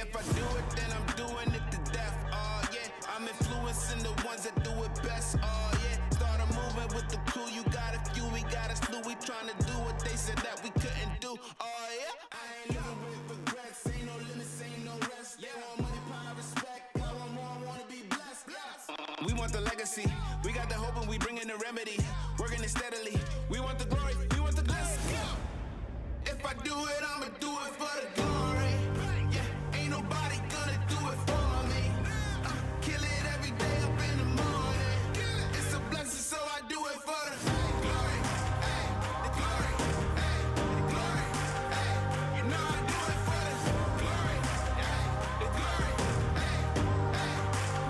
if I do it, then I'm doing it to death. Oh yeah, I'm influencing the ones that do it best. Oh yeah, start a movement with the crew. You got a few, we got a slew. We trying to do what they said that we couldn't do. Oh yeah, I ain't living with regrets. Ain't no limits, ain't no rest. They want money, power, respect. I want more, I wanna be blessed. We want the legacy. We got the hope and we bring in the remedy. Working it steadily. We want the glory. We want the blessing. If I do it, I'ma do it for the glory. Yeah, ain't nobody gonna do it for me. Kill it every day up in the morning. It's a blessing, so I do it for the glory. Ay, the glory. Ay, the glory. Ay, you know I do it for the glory. Ay, the glory. Ay, ay,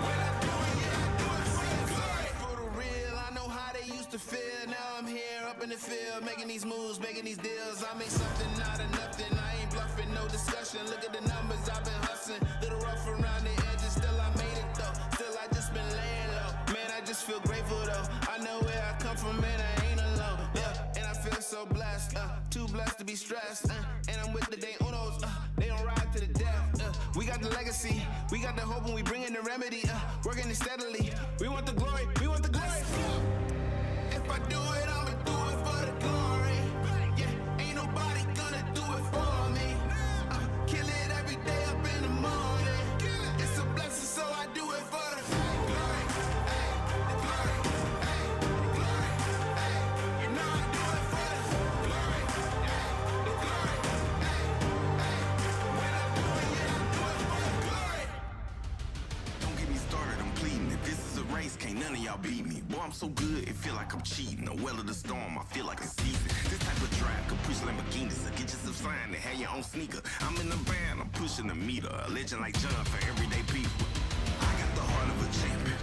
when I do it, yeah, I do it for the glory. For the real, I know how they used to feel. Now I'm here up in the field, making these moves, making these deals. I make something out of nothing. I ain't bluffing, no discussion. Look at the numbers, I've been hustling. Little rough around the edges, still I made it though. Still I just been laying low. Man, I just feel grateful though. I know where I come from, man, I ain't alone. Yeah, and I feel so blessed, too blessed to be stressed. And I'm with the day unos, they don't ride to the death. We got the legacy, we got the hope and we bring in the remedy. Working it steadily, we want the glory, we want the glory. If I do it, I'ma do it for the glory. Yeah, ain't nobody gonna do it for me. Kill it every day up in the morning. It's a blessing, so I do it for the glory. Ay, the glory. Ay, the glory. Ay, you know I do it for the glory. Ay, the glory. Ay, ay, when I do it, yeah, I do it for the glory. Don't get me started, I'm pleading. If this is a race, can't none of y'all beat me. Boy, I'm so good, it feel like I'm cheating. The well of the storm, I feel like it's season. This type of drive could push Lamborghinis. So get yourself signed and have your own sneaker. I'm in the band, I'm pushing the meter. A legend like John for everyday people. I got the heart of a champion.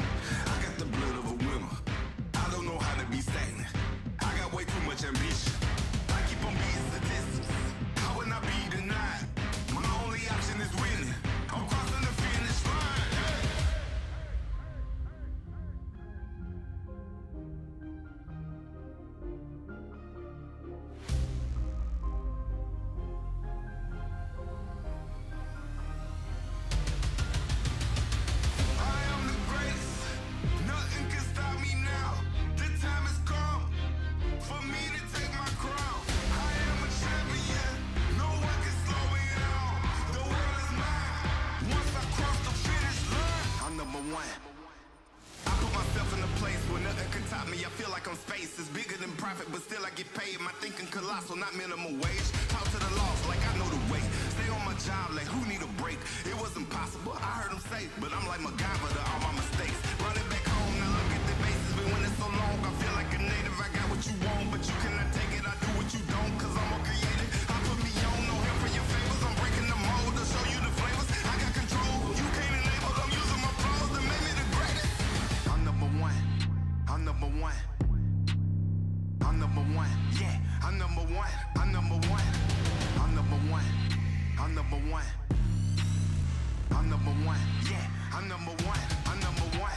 I got the blood of a winner. I don't know how to be stagnant. I got way too much ambition. I keep on beating statistics. How would I be denied? My only option is winning. I'm crossing the finish line. Hey. I am the greatest. Nothing can stop me now. The time has come for me to take my crown. I am a champion. No one can slow me down. The world is mine. Once I cross the finish line, I'm number one. I put myself in a place where nothing can top me. I feel like I'm space. It's bigger than profit, but still I get paid. My thinking colossal, not minimum wage. Talk to the loss like I know the way. Stay on my job like who need a break? It wasn't possible, I heard them say, but I'm like MacGyver to all my mistakes. Running back home, now look at the bases. Been winning so long, I feel like a native. I got what you want, but you cannot take it. I do what you don't, cause I'm more creative. I put me on, no help for your favors. I'm breaking the mold to show you the flavors. I got control, you can't enable. I'm using my flaws to make me the greatest. I'm number one. I'm number one. I'm number one. Yeah, I'm number one. I'm number one. I'm number one. I'm number one. I'm number one. Yeah, I'm number one. I'm number one.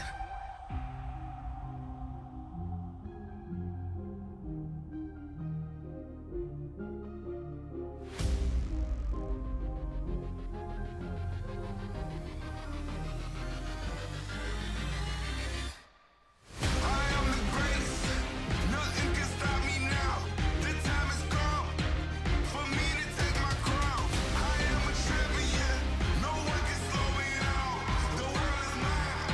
I am the greatest. Nothing can stop me now. The time has come for me to take my crown. I am a champion. No one can slow me down. The world is mine.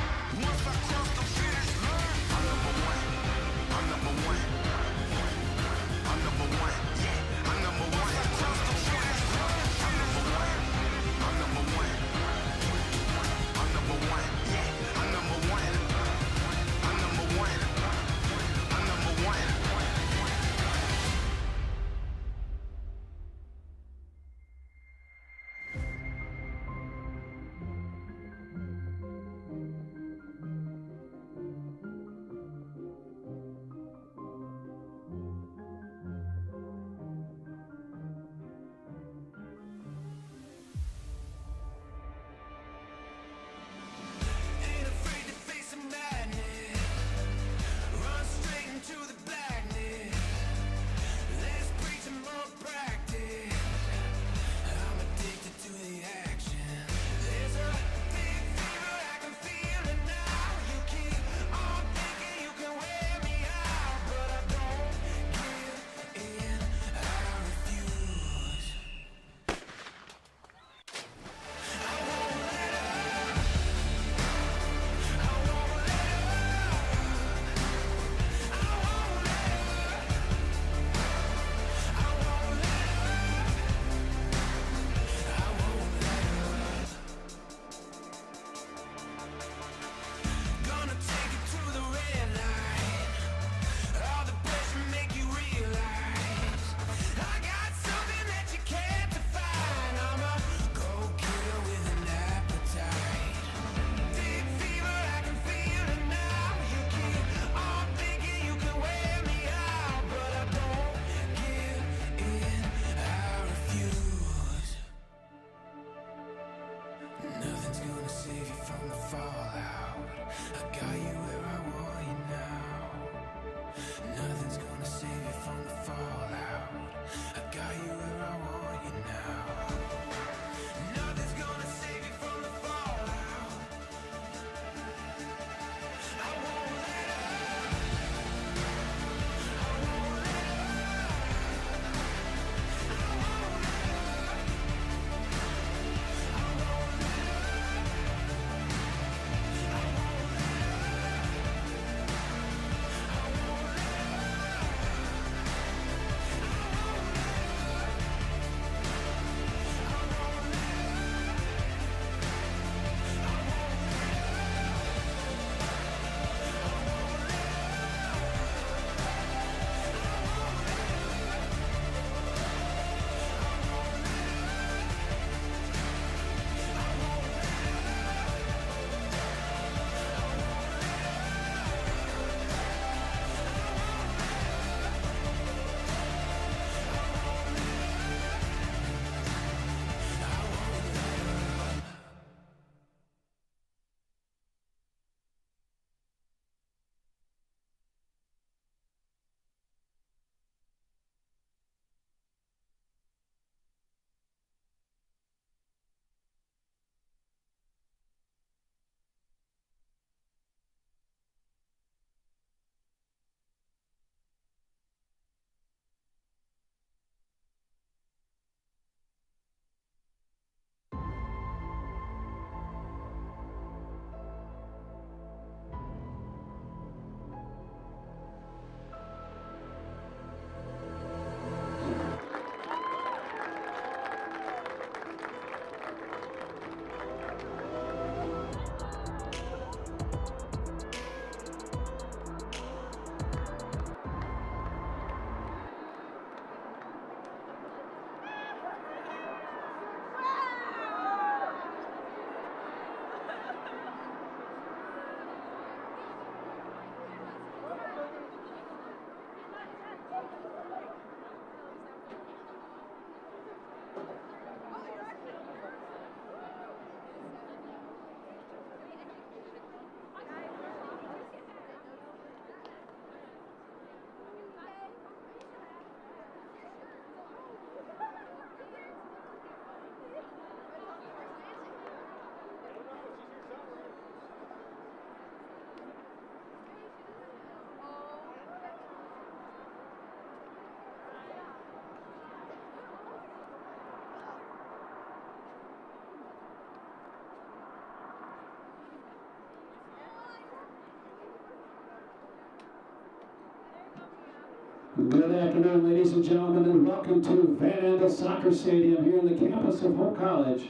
Good afternoon, ladies and gentlemen, and welcome to Van Andel Soccer Stadium here on the campus of Hope College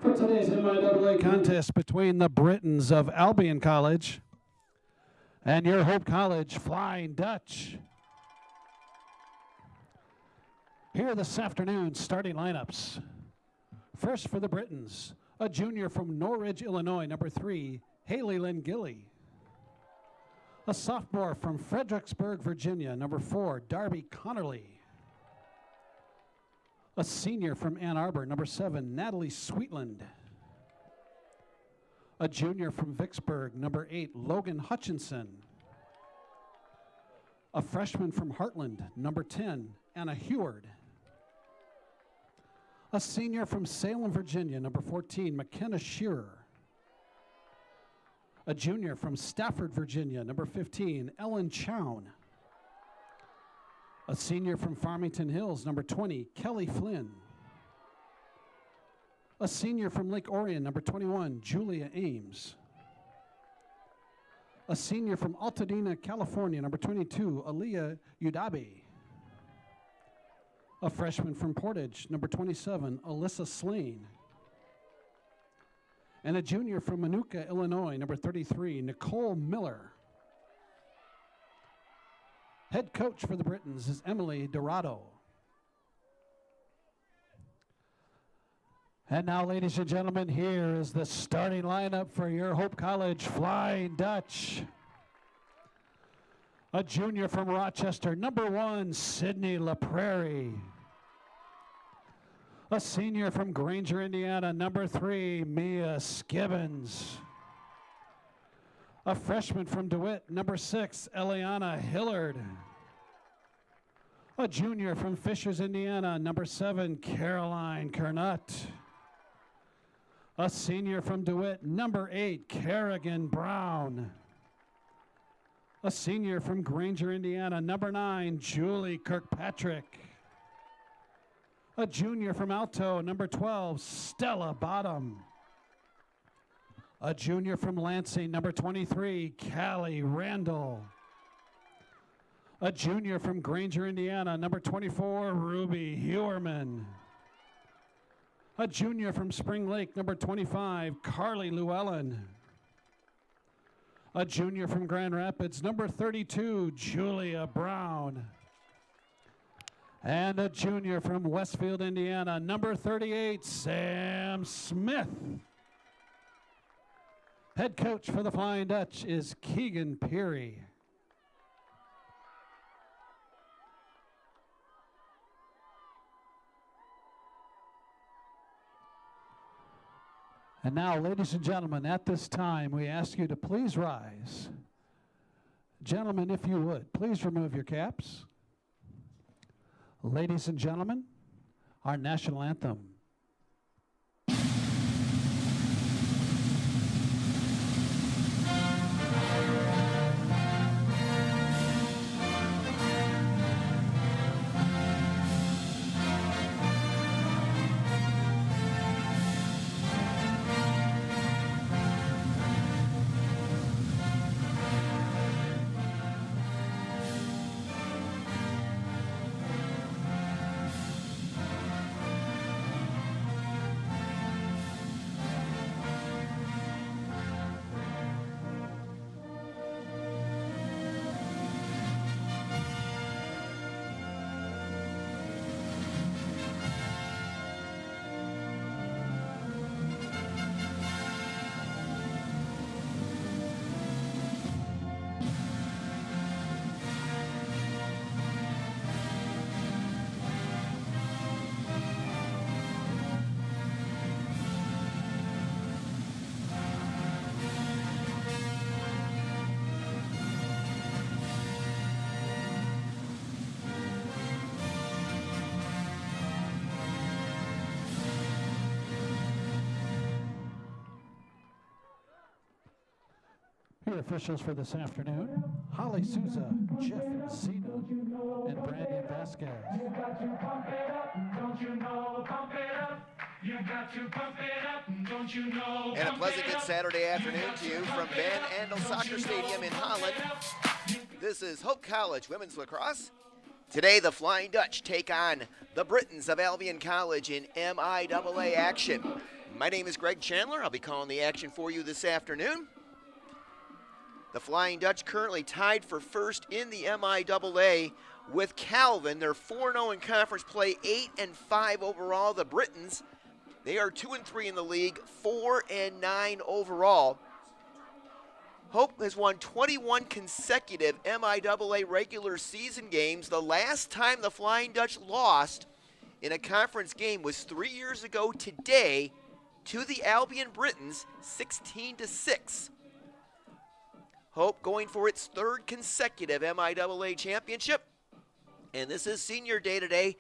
for today's MIAA contest between the Britons of Albion College and your Hope College Flying Dutch. Here this afternoon, starting lineups. First for the Britons, a junior from Norridge, Illinois, number 3, Haley Lynn Gilly. A sophomore from Fredericksburg, Virginia, number 4, Darby Connerly. A senior from Ann Arbor, number 7, Natalie Sweetland. A junior from Vicksburg, number 8, Logan Hutchinson. A freshman from Heartland, number 10, Anna Heward. A senior from Salem, Virginia, number 14, McKenna Shearer. A junior from Stafford, Virginia, number 15, Ellen Chown. A senior from Farmington Hills, number 20, Kelly Flynn. A senior from Lake Orion, number 21, Julia Ames. A senior from Altadena, California, number 22, Aaliyah Udabi. A freshman from Portage, number 27, Alyssa Slane. And a junior from Manuka, Illinois, number 33, Nicole Miller. Head coach for the Britons is Emily Dorado. And now, ladies and gentlemen, here is the starting lineup for your Hope College Flying Dutch. A junior from Rochester, number 1, Sydney LaPrairie. A senior from Granger, Indiana, number 3, Mia Skibbins. A freshman from DeWitt, number 6, Eliana Hillard. A junior from Fishers, Indiana, number 7, Caroline Kernut. A senior from DeWitt, number 8, Kerrigan Brown. A senior from Granger, Indiana, number 9, Julie Kirkpatrick. A junior from Alto, number 12, Stella Bottom. A junior from Lansing, number 23, Callie Randall. A junior from Granger, Indiana, number 24, Ruby Hewerman. A junior from Spring Lake, number 25, Carly Llewellyn. A junior from Grand Rapids, number 32, Julia Brown. And a junior from Westfield, Indiana, number 38, Sam Smith. Head coach for the Flying Dutch is Keegan Peary. And now, ladies and gentlemen, at this time, we ask you to please rise. Gentlemen, if you would, please remove your caps. Ladies and gentlemen, our national anthem. Your officials for this afternoon, Holly Souza, Jeff Zena, and Brandon Vasquez. You got to pump it up, don't you know? Pump it up. You got to pump it up, don't you know? And a pleasant good Saturday afternoon to you from Van Andel Soccer Stadium in Holland. This is Hope College Women's Lacrosse Today, the Flying Dutch take on the Britons of Albion College in MIAA action. My name is Greg Chandler. I'll be calling the action for you this afternoon. The Flying Dutch currently tied for first in the MIAA with Calvin. They're 4-0 in conference play, 8-5 overall. The Britons, they are 2-3 in the league, 4-9 overall. Hope has won 21 consecutive MIAA regular season games. The last time the Flying Dutch lost in a conference game was 3 years ago today to the Albion Britons, 16-6. Hope going for its third consecutive MIAA championship. And this is senior day today.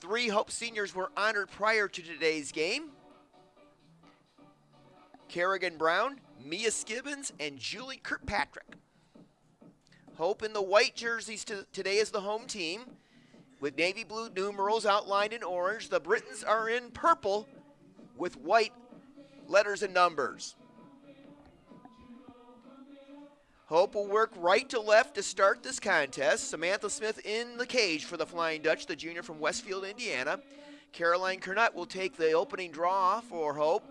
3 Hope seniors were honored prior to today's game. Kerrigan Brown, Mia Skibbins, and Julie Kirkpatrick. Hope in the white jerseys today is the home team, with navy blue numerals outlined in orange. The Britons are in purple with white letters and numbers. Hope will work right to left to start this contest. Samantha Smith in the cage for the Flying Dutch, the junior from Westfield, Indiana. Caroline Kernut will take the opening draw for Hope.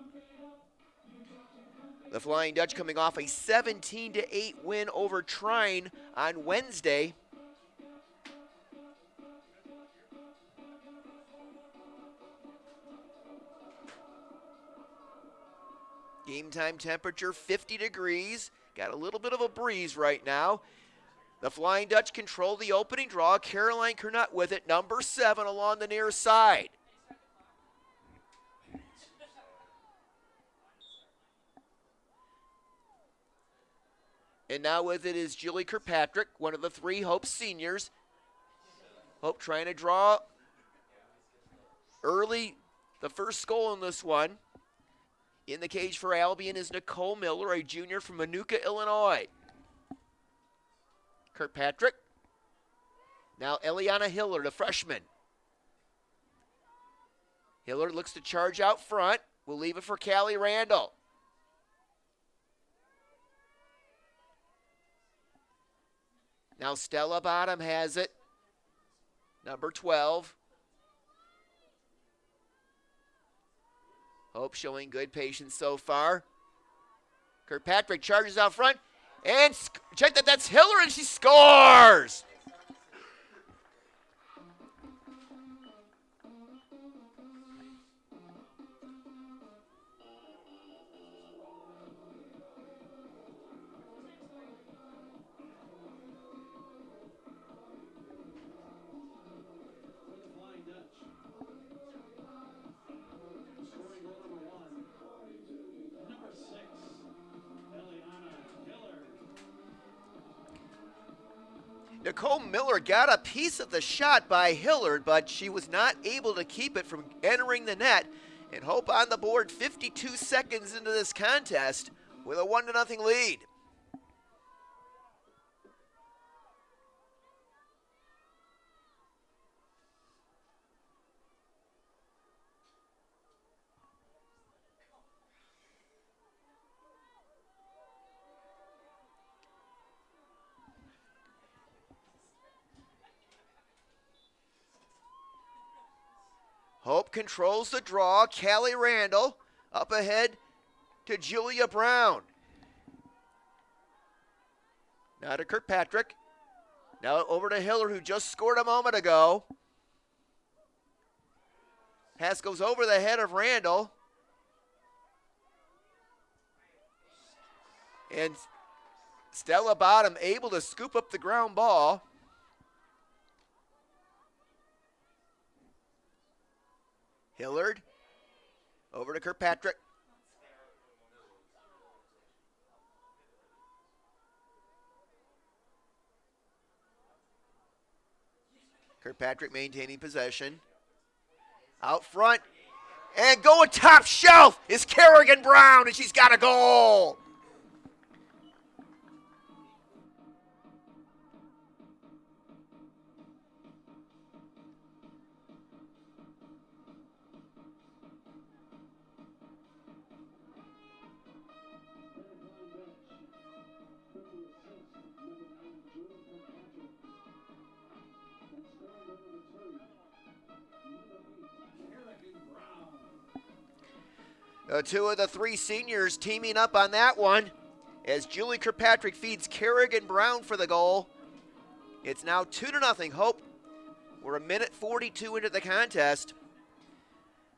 The Flying Dutch coming off a 17-8 win over Trine on Wednesday. Game time temperature 50 degrees. Got a little bit of a breeze right now. The Flying Dutch control the opening draw. Caroline Kernut with it, number 7 along the near side. And now with it is Julie Kirkpatrick, one of the 3 Hope seniors. Hope trying to draw early the first goal in this one. In the cage for Albion is Nicole Miller, a junior from Manuka, Illinois. Kirkpatrick. Now Eliana Hillard, a freshman. Hillard looks to charge out front. We'll leave it for Callie Randall. Now Stella Bottom has it, number 12. Hope showing good patience so far. Kirkpatrick charges out front, and check that, that's Hiller, and she scores! Nicole Miller got a piece of the shot by Hillard, but she was not able to keep it from entering the net. And Hope on the board 52 seconds into this contest with a 1-0 lead. Hope controls the draw. Callie Randall up ahead to Julia Brown. Now to Kirkpatrick. Now over to Hiller, who just scored a moment ago. Pass goes over the head of Randall. And Stella Bottom able to scoop up the ground ball. Hillard over to Kirkpatrick. Kirkpatrick maintaining possession. Out front. And going top shelf is Kerrigan Brown, and she's got a goal. Two of the three seniors teaming up on that one as Julie Kirkpatrick feeds Kerrigan Brown for the goal. It's now 2-0 Hope. We're a minute 42 into the contest.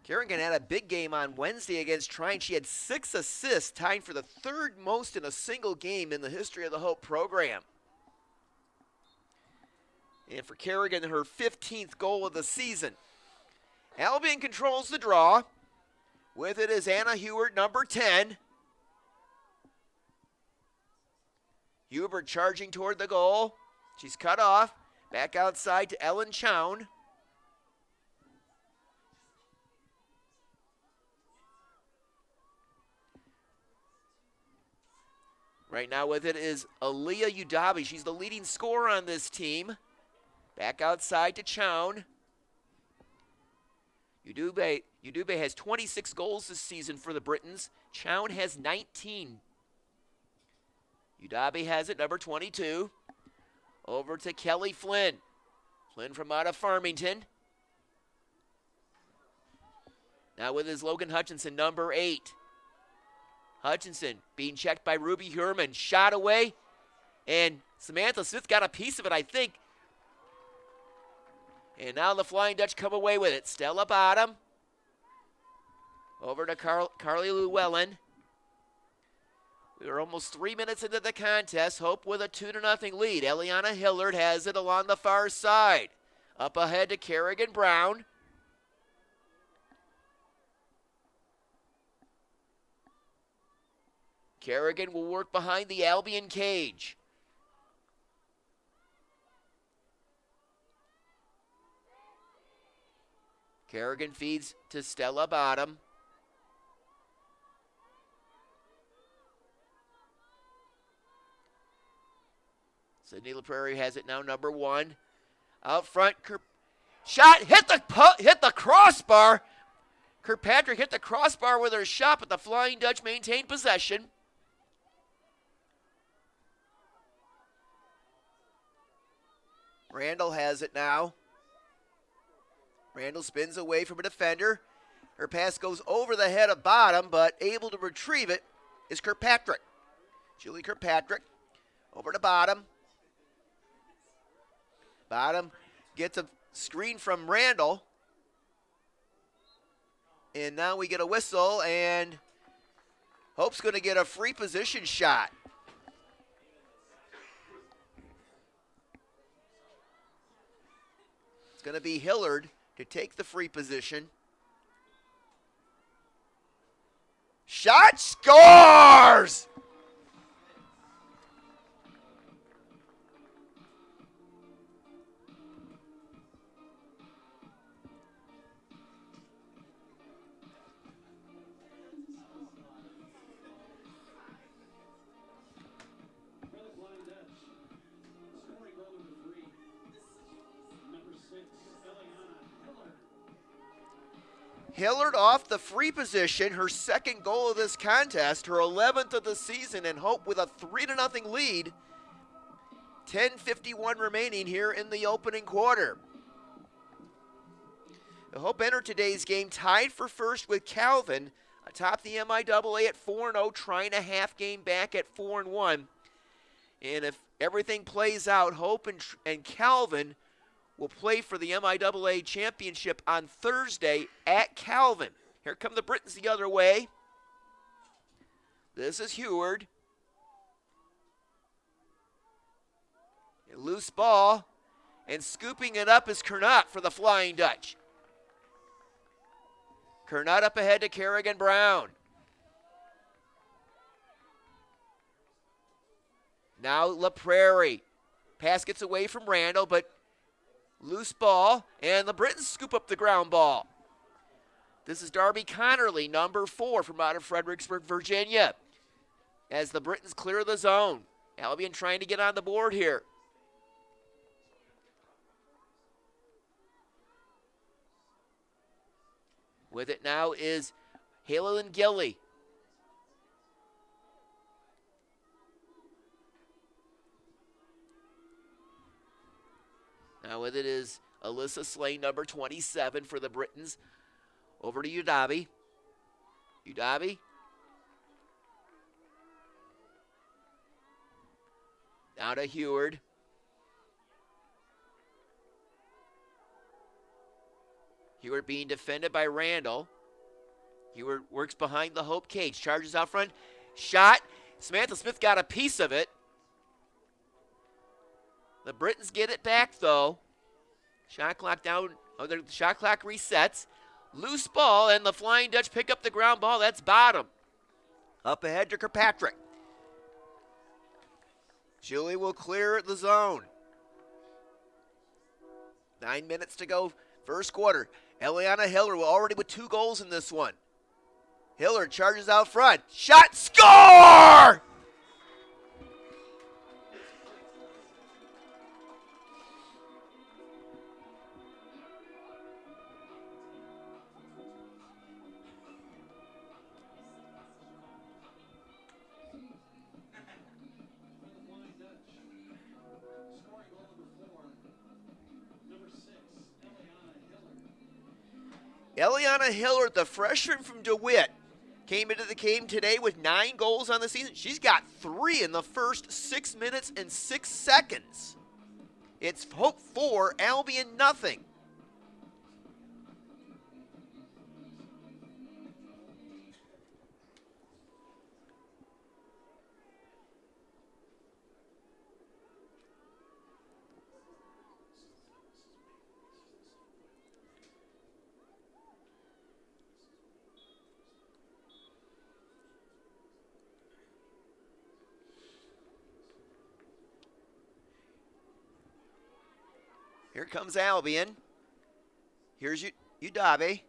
Kerrigan had a big game on Wednesday against Trine. She had 6 assists, tying for the third most in a single game in the history of the Hope program. And for Kerrigan, her 15th goal of the season. Albion controls the draw. With it is Anna Hewart, number 10. Hubert charging toward the goal. She's cut off. Back outside to Ellen Chown. Right now with it is Aaliyah Udabi. She's the leading scorer on this team. Back outside to Chown. Udube has 26 goals this season for the Britons. Chown has 19. Udabi has it, number 22. Over to Kelly Flynn. Flynn from out of Farmington. Now with his Logan Hutchinson, number 8. Hutchinson being checked by Ruby Hurman. Shot away. And Samantha Smith got a piece of it, I think. And now the Flying Dutch come away with it. Stella Bottom. Over to Carly Llewellyn. We are almost 3 minutes into the contest. Hope with a 2-0 lead. Eliana Hillard has it along the far side. Up ahead to Kerrigan Brown. Kerrigan will work behind the Albion cage. Kerrigan feeds to Stella Bottom. Sydney LaPrairie has it now, number 1. Out front, shot, hit the crossbar. Kirkpatrick hit the crossbar with her shot, but the Flying Dutch maintained possession. Randall has it now. Randall spins away from a defender. Her pass goes over the head of Bottom, but able to retrieve it is Kirkpatrick. Julie Kirkpatrick over to Bottom. Bottom gets a screen from Randall. And now we get a whistle, and Hope's going to get a free position shot. It's going to be Hillard to take the free position. Shot, scores! Hillard off the free position, her second goal of this contest, her 11th of the season, and Hope with a 3-0 lead. 10:51 remaining here in the opening quarter. The Hope entered today's game tied for first with Calvin, atop the MIAA at 4-0, trying a half game back at 4-1. And if everything plays out, Hope and Calvin will play for the MIAA championship on Thursday at Calvin. Here come the Britons the other way. This is Heward. A loose ball, and scooping it up is Kernot for the Flying Dutch. Kernot up ahead to Kerrigan Brown. Now LaPrairie. Pass gets away from Randall, but loose ball, and the Britons scoop up the ground ball. This is Darby Connerly, number 4 from out of Fredericksburg, Virginia. As the Britons clear the zone. Albion trying to get on the board here. With it now is Halen Gilly. Now with it is Alyssa Slay, number 27 for the Britons. Over to Udabi. Udabi. Now to Heward. Heward being defended by Randall. Heward works behind the Hope cage. Charges out front. Shot. Samantha Smith got a piece of it. The Britons get it back, though. Shot clock down. Oh, the shot clock resets. Loose ball, and the Flying Dutch pick up the ground ball. That's bottom. Up ahead to Kirkpatrick. Julie will clear the zone. 9 minutes to go, first quarter. Eliana Hiller already with 2 goals in this one. Hiller charges out front. Shot, score! Eliana Hiller, the freshman from DeWitt, came into the game today with 9 goals on the season. She's got 3 in the first 6 minutes and 6 seconds. It's Hope 4, Albion nothing. Here comes Albion. Here's Udabe.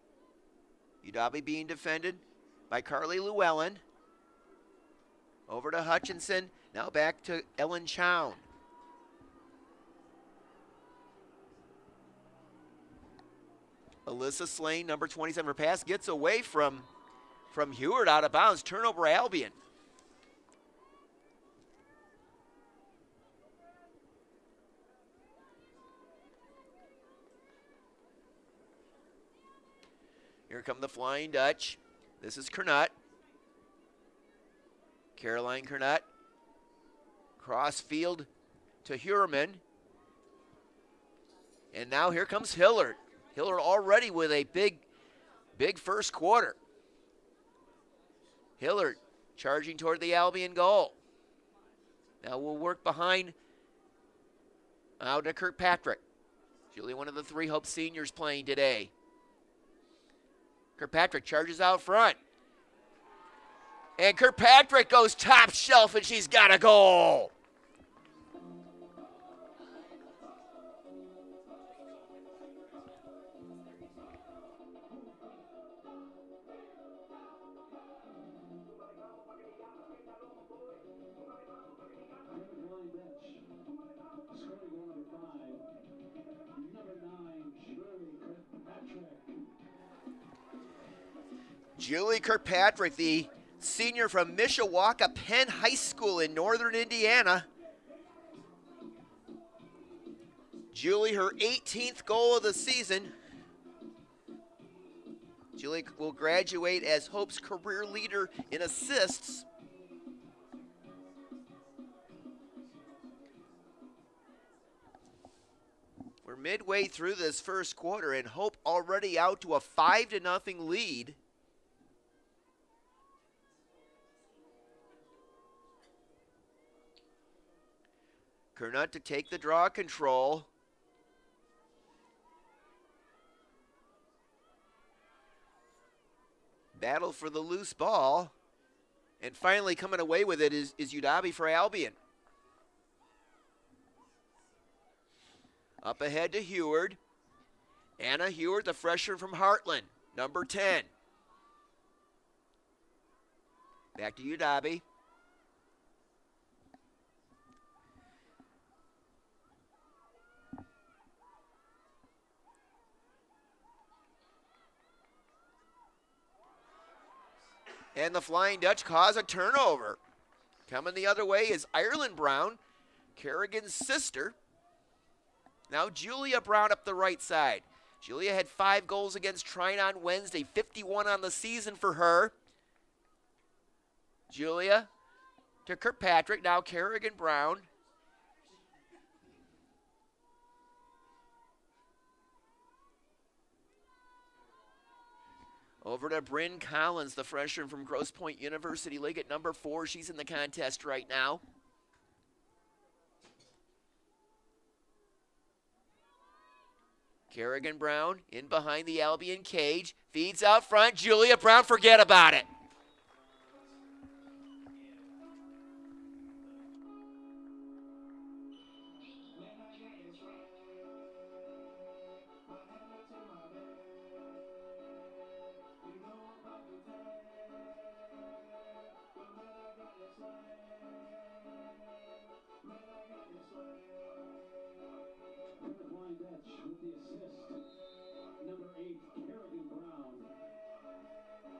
Udabe being defended by Carly Llewellyn. Over to Hutchinson. Now back to Ellen Chown. Alyssa Slane, number 27. Her pass gets away from Heward out of bounds. Turnover Albion. Here come the Flying Dutch. This is Kernut. Caroline Kernut. Cross field to Hurman. And now here comes Hillard. Hillard already with a big first quarter. Hillard charging toward the Albion goal. Now we'll work behind out to Kirkpatrick. Julie, one of the 3 Hope seniors playing today. Kirkpatrick charges out front. And Kirkpatrick goes top shelf, and she's got a goal. Julie Kirkpatrick, the senior from Mishawaka Penn High School in northern Indiana. Julie, her 18th goal of the season. Julie will graduate as Hope's career leader in assists. We're midway through this first quarter, and Hope already out to a 5-0 lead. Kernut to take the draw control. Battle for the loose ball. And finally coming away with it is Udabi for Albion. Up ahead to Heward. Anna Heward, the freshman from Heartland, number 10. Back to Udabi. And the Flying Dutch cause a turnover. Coming the other way is Ireland Brown, Kerrigan's sister. Now Julia Brown up the right side. Julia had 5 goals against Trine on Wednesday, 51 on the season for her. Julia to Kirkpatrick. Now Kerrigan Brown. Over to Bryn Collins, the freshman from Grosse Pointe University League at number 4. She's in the contest right now. Kerrigan Brown in behind the Albion cage. Feeds out front. Julia Brown, forget about it. With the assist, number 8, Kerrigan Brown.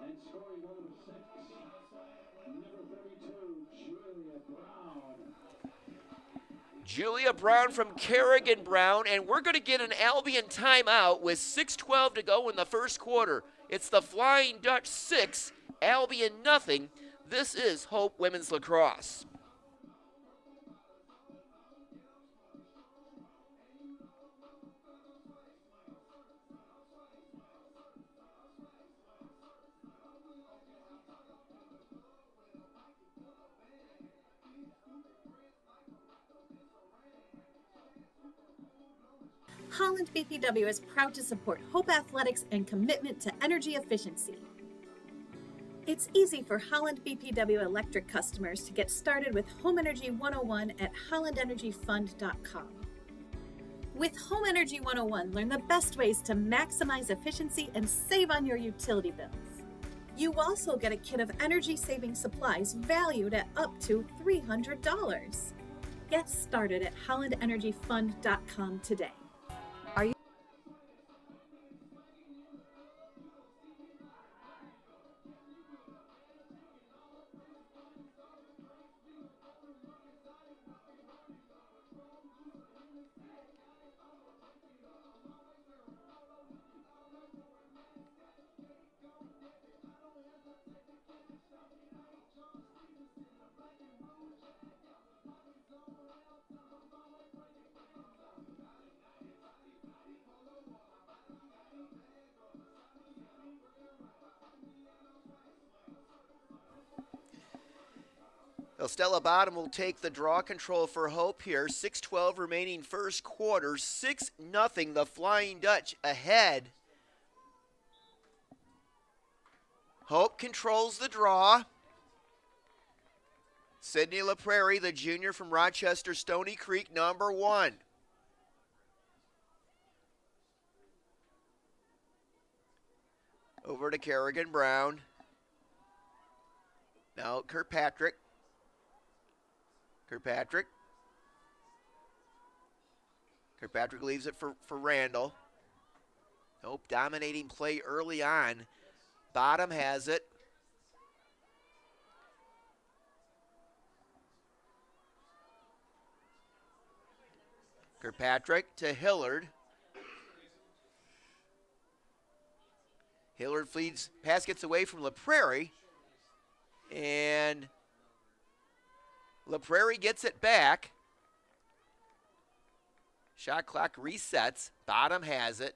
And scoring goal number 6, number 32, Julia Brown. Julia Brown from Kerrigan Brown, and we're going to get an Albion timeout with 6:12 to go in the first quarter. It's the Flying Dutch 6, Albion nothing. This is Hope Women's Lacrosse. Holland BPW is proud to support Hope Athletics and commitment to energy efficiency. It's easy for Holland BPW electric customers to get started with Home Energy 101 at hollandenergyfund.com. With Home Energy 101, learn the best ways to maximize efficiency and save on your utility bills. You also get a kit of energy-saving supplies valued at up to $300. Get started at hollandenergyfund.com today. Stella Bottom will take the draw control for Hope here. 6:12 remaining first quarter. 6-0, the Flying Dutch ahead. Hope controls the draw. Sydney LaPrairie, the junior from Rochester Stony Creek, number 1. Over to Kerrigan Brown. Now Kirkpatrick. Kirkpatrick leaves it for Randall. Hope dominating play early on. Bottom has it. Kirkpatrick to Hillard. Hillard feeds, pass gets away from LaPrairie. And LaPrairie gets it back. Shot clock resets. Bottom has it.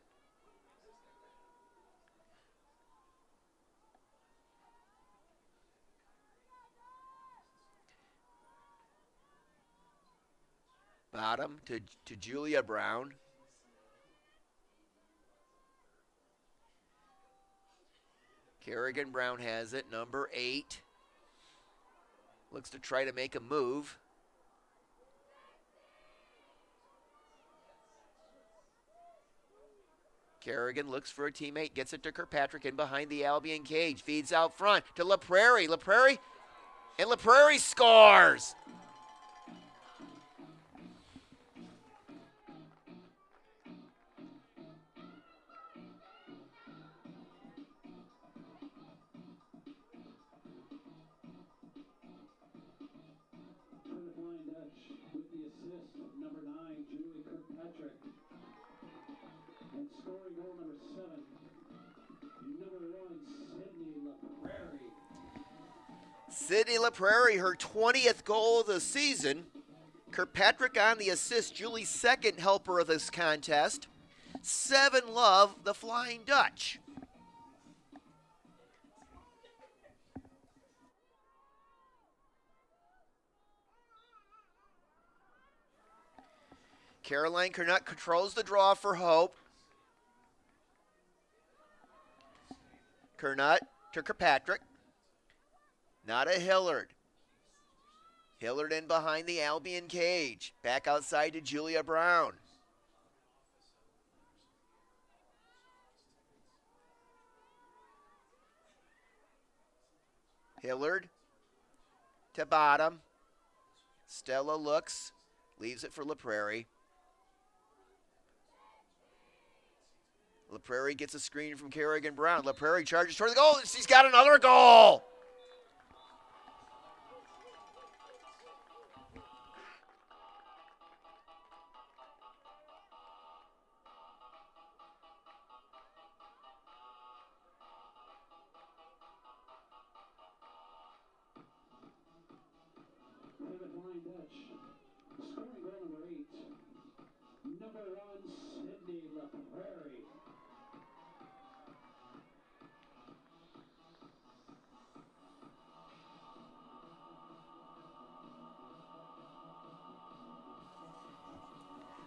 Bottom to Julia Brown. Kerrigan Brown has it, number 8. Looks to try to make a move. Kerrigan looks for a teammate, gets it to Kirkpatrick in behind the Albion cage. Feeds out front to LaPrairie. And LaPrairie scores! Number 9, Julie Kirkpatrick. And scoring goal number 7, number 1, Sydney LaPrairie. Sydney LaPrairie, her 20th goal of the season. Kirkpatrick on the assist, Julie's second helper of this contest. 7-Love, the Flying Dutch. Caroline Kernut controls the draw for Hope. Kernut to Kirkpatrick. Not a Hillard. Hillard in behind the Albion cage. Back outside to Julia Brown. Hillard to bottom. Stella looks, leaves it for LaPrairie. LaPrairie gets a screen from Kerrigan Brown. LaPrairie charges toward the goal, and she's got another goal. For the Flying Dutch, scoring goal number 8, number 1, Sydney LaPrairie.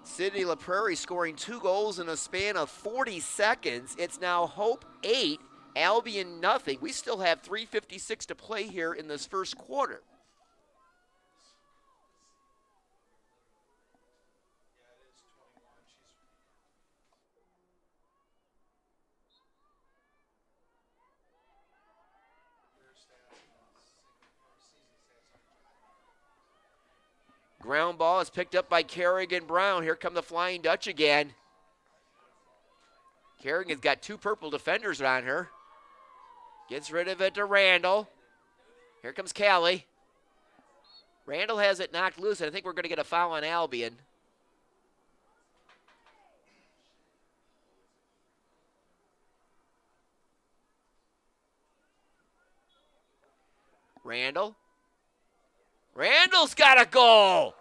Sydney LaPrairie scoring 2 goals in a span of 40 seconds. It's now Hope 8, Albion nothing. We still have 3:56 to play here in this first quarter. Ground ball is picked up by Kerrigan Brown. Here come the Flying Dutch again. Kerrigan's got 2 purple defenders on her. Gets rid of it to Randall. Here comes Callie. Randall has it knocked loose, and I think we're going to get a foul on Albion. Randall. Randall's got a goal.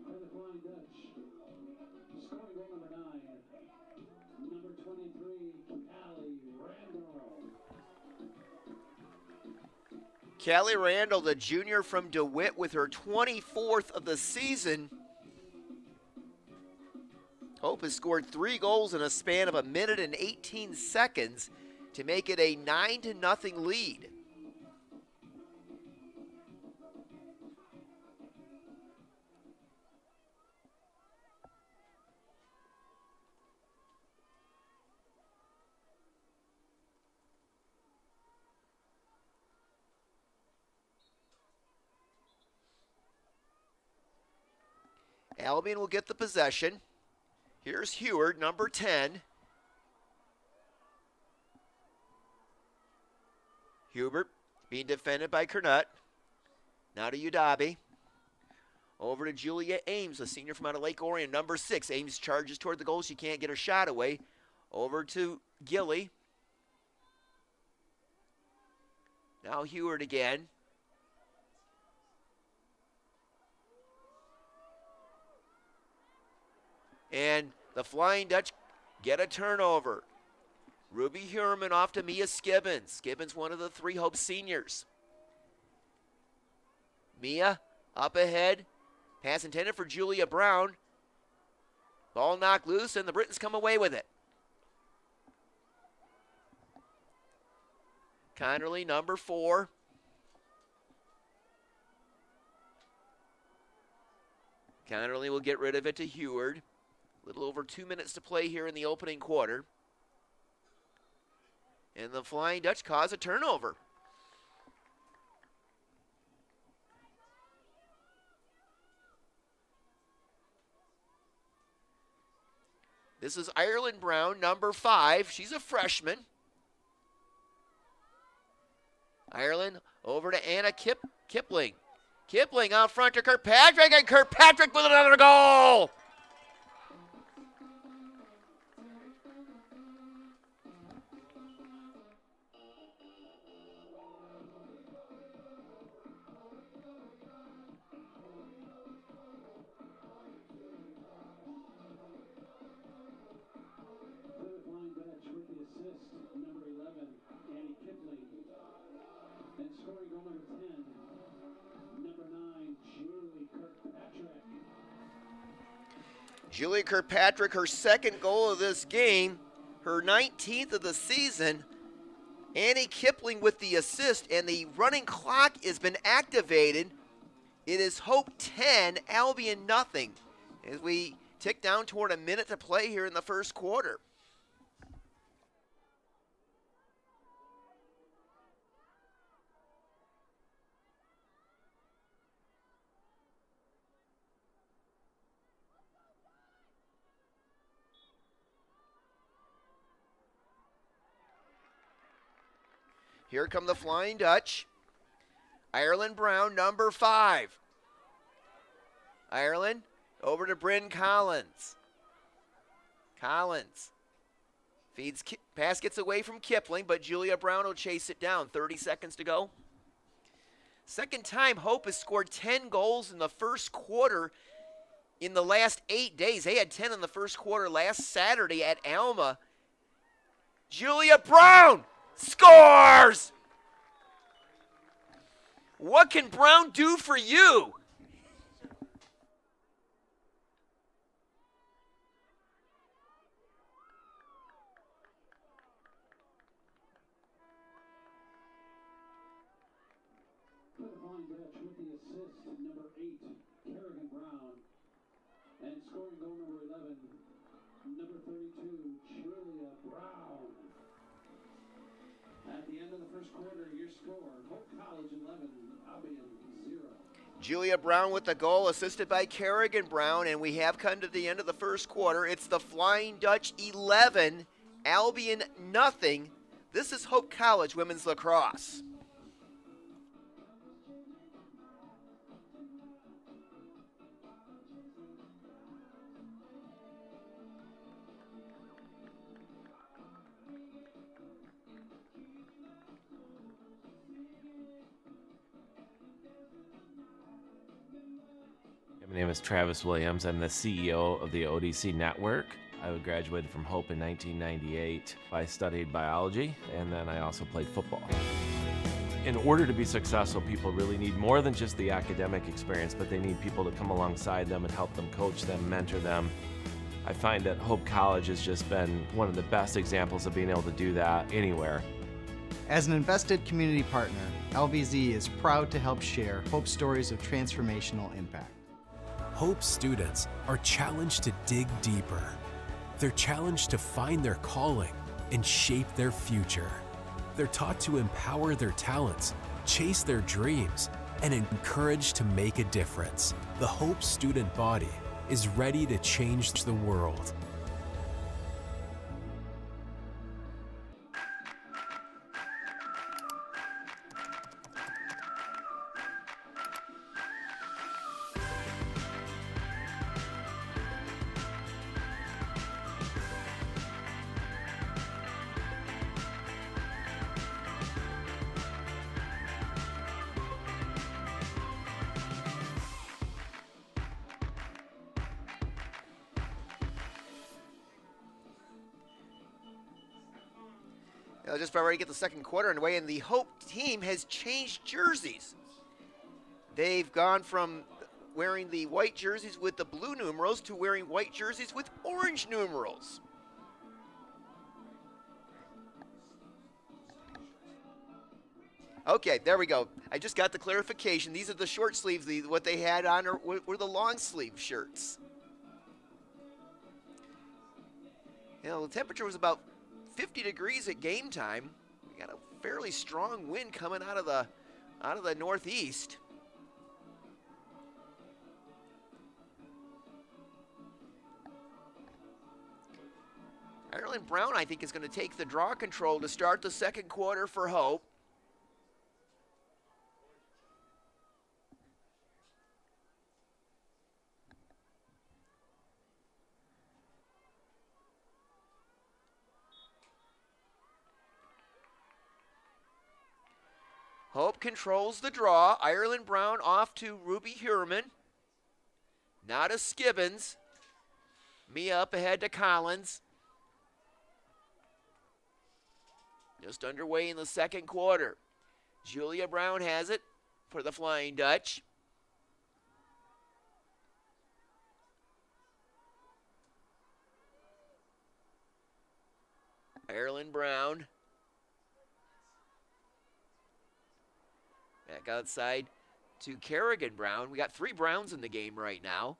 For the Flying Dutch, scoring goal number 9, number 23, Callie Randall. Callie Randall, the junior from DeWitt, with her 24th of the season. Hope has scored 3 goals in a span of 1 minute and 18 seconds to make it a 9-0 lead. Albion will get the possession. Here's Heward, number 10. Hubert being defended by Kernut. Now to Udabi. Over to Julia Ames, a senior from out of Lake Orion, number 6. Ames charges toward the goal. She can't get her shot away. Over to Gilly. Now Heward again. And the Flying Dutch get a turnover. Ruby Hurman off to Mia Skibbins. Skibbins, one of the 3 Hope seniors. Mia up ahead. Pass intended for Julia Brown. Ball knocked loose, and the Britons come away with it. Connerly, number 4. Connerly will get rid of it to Heward. A little over 2 minutes to play here in the opening quarter. And the Flying Dutch cause a turnover. This is Ireland Brown, number 5. She's a freshman. Ireland over to Anna Kipling. Kipling out front to Kirkpatrick, and Kirkpatrick with another goal. Julie Kirkpatrick, her second goal of this game, her 19th of the season. Annie Kipling with the assist, and the running clock has been activated. It is Hope 10, Albion nothing, as we tick down toward a minute to play here in the first quarter. Here come the Flying Dutch. Ireland Brown, number 5. Ireland over to Bryn Collins. Collins feeds, pass gets away from Kipling, but Julia Brown will chase it down. 30 seconds to go. Second time Hope has scored 10 goals in the first quarter in the last 8 days. They had 10 in the first quarter last Saturday at Alma. Julia Brown scores! What can Brown do for you? With the assist, number 8, Kerrigan Brown. And scoring goal number 11, number 32, Julia Brown. At the end of the first quarter, your score, Hope College 11, Albion 0. Julia Brown with the goal, assisted by Kerrigan Brown, and we have come to the end of the first quarter. It's the Flying Dutch 11, Albion nothing. This is Hope College women's lacrosse. My name is Travis Williams. I'm the CEO of the ODC Network. I graduated from Hope in 1998. I studied biology, and then I also played football. In order to be successful, people really need more than just the academic experience, but they need people to come alongside them and help them coach them, mentor them. I find that Hope College has just been one of the best examples of being able to do that anywhere. As an invested community partner, LVZ is proud to help share Hope stories of transformational impact. Hope students are challenged to dig deeper. They're challenged to find their calling and shape their future. They're taught to empower their talents, chase their dreams, and encouraged to make a difference. The Hope student body is ready to change the world. Just about ready to get the second quarter underway, and the Hope team has changed jerseys. They've gone from wearing the white jerseys with the blue numerals to wearing white jerseys with orange numerals. Okay, there we go. I just got the clarification. These are the short sleeves. What they had on were the long sleeve shirts. You know, the temperature was about 50 degrees at game time. We got a fairly strong wind coming out of the northeast. Ireland Brown, I think, is going to take the draw control to start the second quarter for Hope. Hope controls the draw. Ireland Brown off to Ruby Hurman. Nada Skibbins. Mia up ahead to Collins. Just underway in the second quarter. Julia Brown has it for the Flying Dutch. Ireland Brown. Back outside to Kerrigan Brown. We got 3 Browns in the game right now.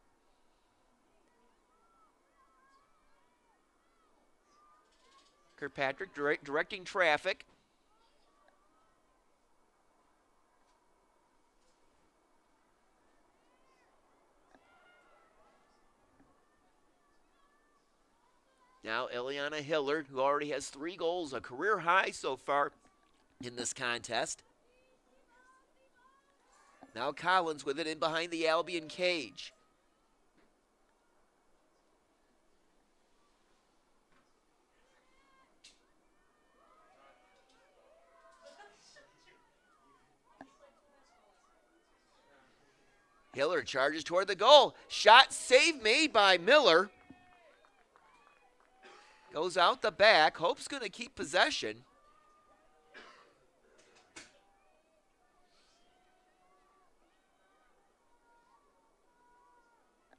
Kirkpatrick directing traffic. Now Eliana Hillard, who already has 3 goals, a career high so far in this contest. Now Collins with it in behind the Albion cage. Hillard charges toward the goal. Shot save made by Miller. Goes out the back. Hope's going to keep possession.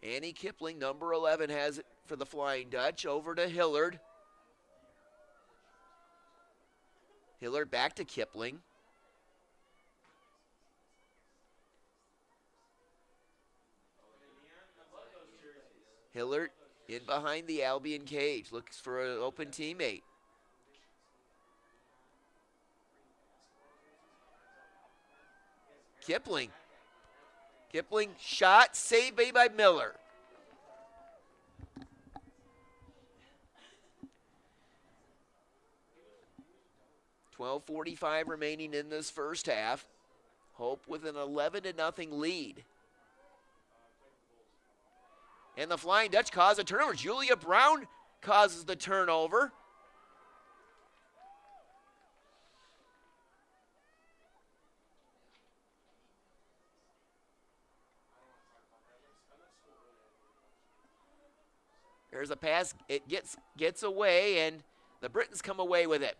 Annie Kipling, number 11, has it for the Flying Dutch. Over to Hillard. Hillard back to Kipling. Hillard in behind the Albion cage. Looks for an open teammate. Kipling. Kipling shot, saved by Miller. .12:45 remaining in this first half. Hope with an 11-0 lead. And the Flying Dutch cause a turnover. Julia Brown causes the turnover. There's a pass. It gets away, and the Britons come away with it.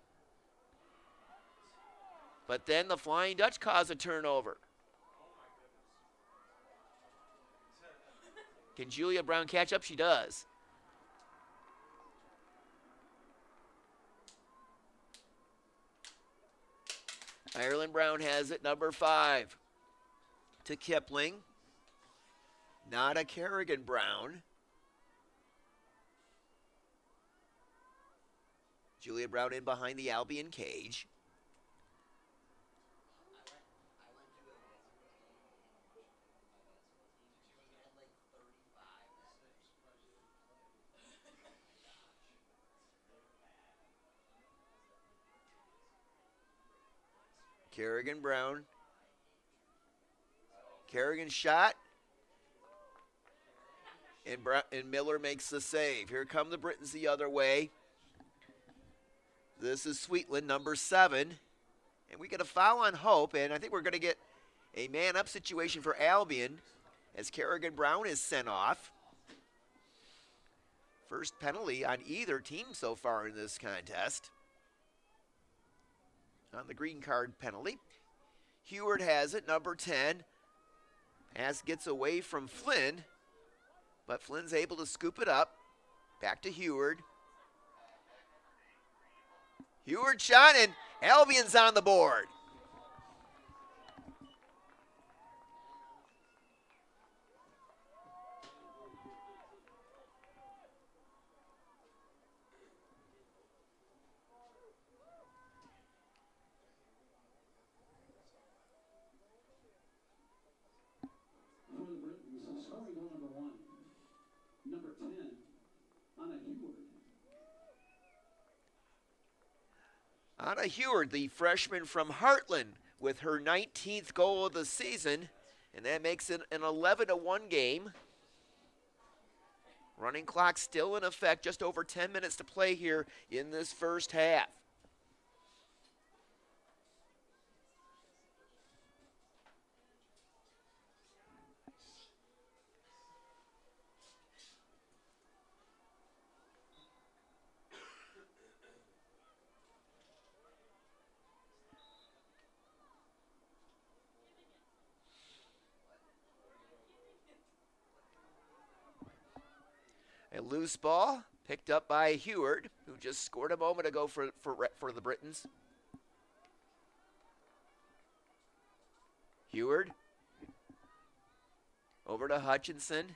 But then the Flying Dutch cause a turnover. Can Julia Brown catch up? She does. Ireland Brown has it, number 5. To Kipling. Not a Kerrigan Brown. Julia Brown in behind the Albion cage. Kerrigan Brown. Kerrigan shot. And Miller makes the save. Here come the Britons the other way. This is Sweetland, number 7. And we get a foul on Hope, and I think we're going to get a man-up situation for Albion as Kerrigan Brown is sent off. First penalty on either team so far in this contest. On the green card penalty. Heward has it, number 10. Pass gets away from Flynn, but Flynn's able to scoop it up. Back to Heward. Heward shot, and Albion's on the board. For the Britons, scoring goal number 1. Number 10, Anna Heward. Anna Heward, the freshman from Heartland, with her 19th goal of the season, and that makes it an 11-1 game. Running clock still in effect, just over 10 minutes to play here in this first half. A loose ball picked up by Heward, who just scored a moment ago for the Britons. Heward over to Hutchinson.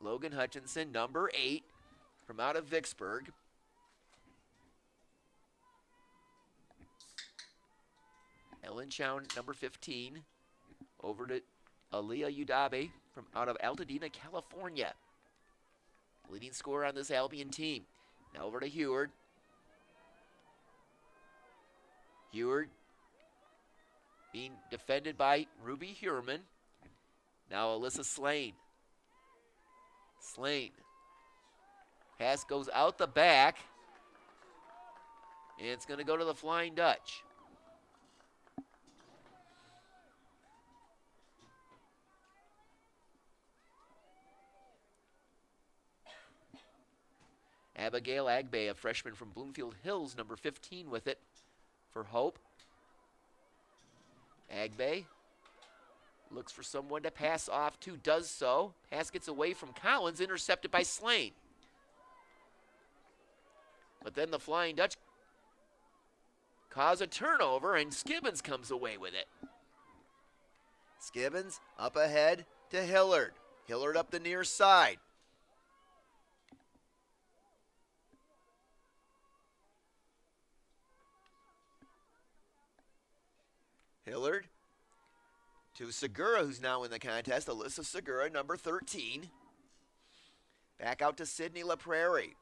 Logan Hutchinson, number 8, from out of Vicksburg. Ellen Chow, number 15, over to Aaliyah Udabe from out of Altadena, California. Leading scorer on this Albion team. Now over to Heward. Heward being defended by Ruby Hurman. Now Alyssa Slane. Slane. Pass goes out the back. And it's going to go to the Flying Dutch. Abigail Agbe, a freshman from Bloomfield Hills, number 15 with it for Hope. Agbe looks for someone to pass off to, does so. Pass gets away from Collins, intercepted by Slane. But then the Flying Dutch cause a turnover, and Skibbins comes away with it. Skibbins up ahead to Hillard. Hillard up the near side. Hillard to Segura, who's now in the contest. Alyssa Segura, number 13. Back out to Sydney LaPrairie.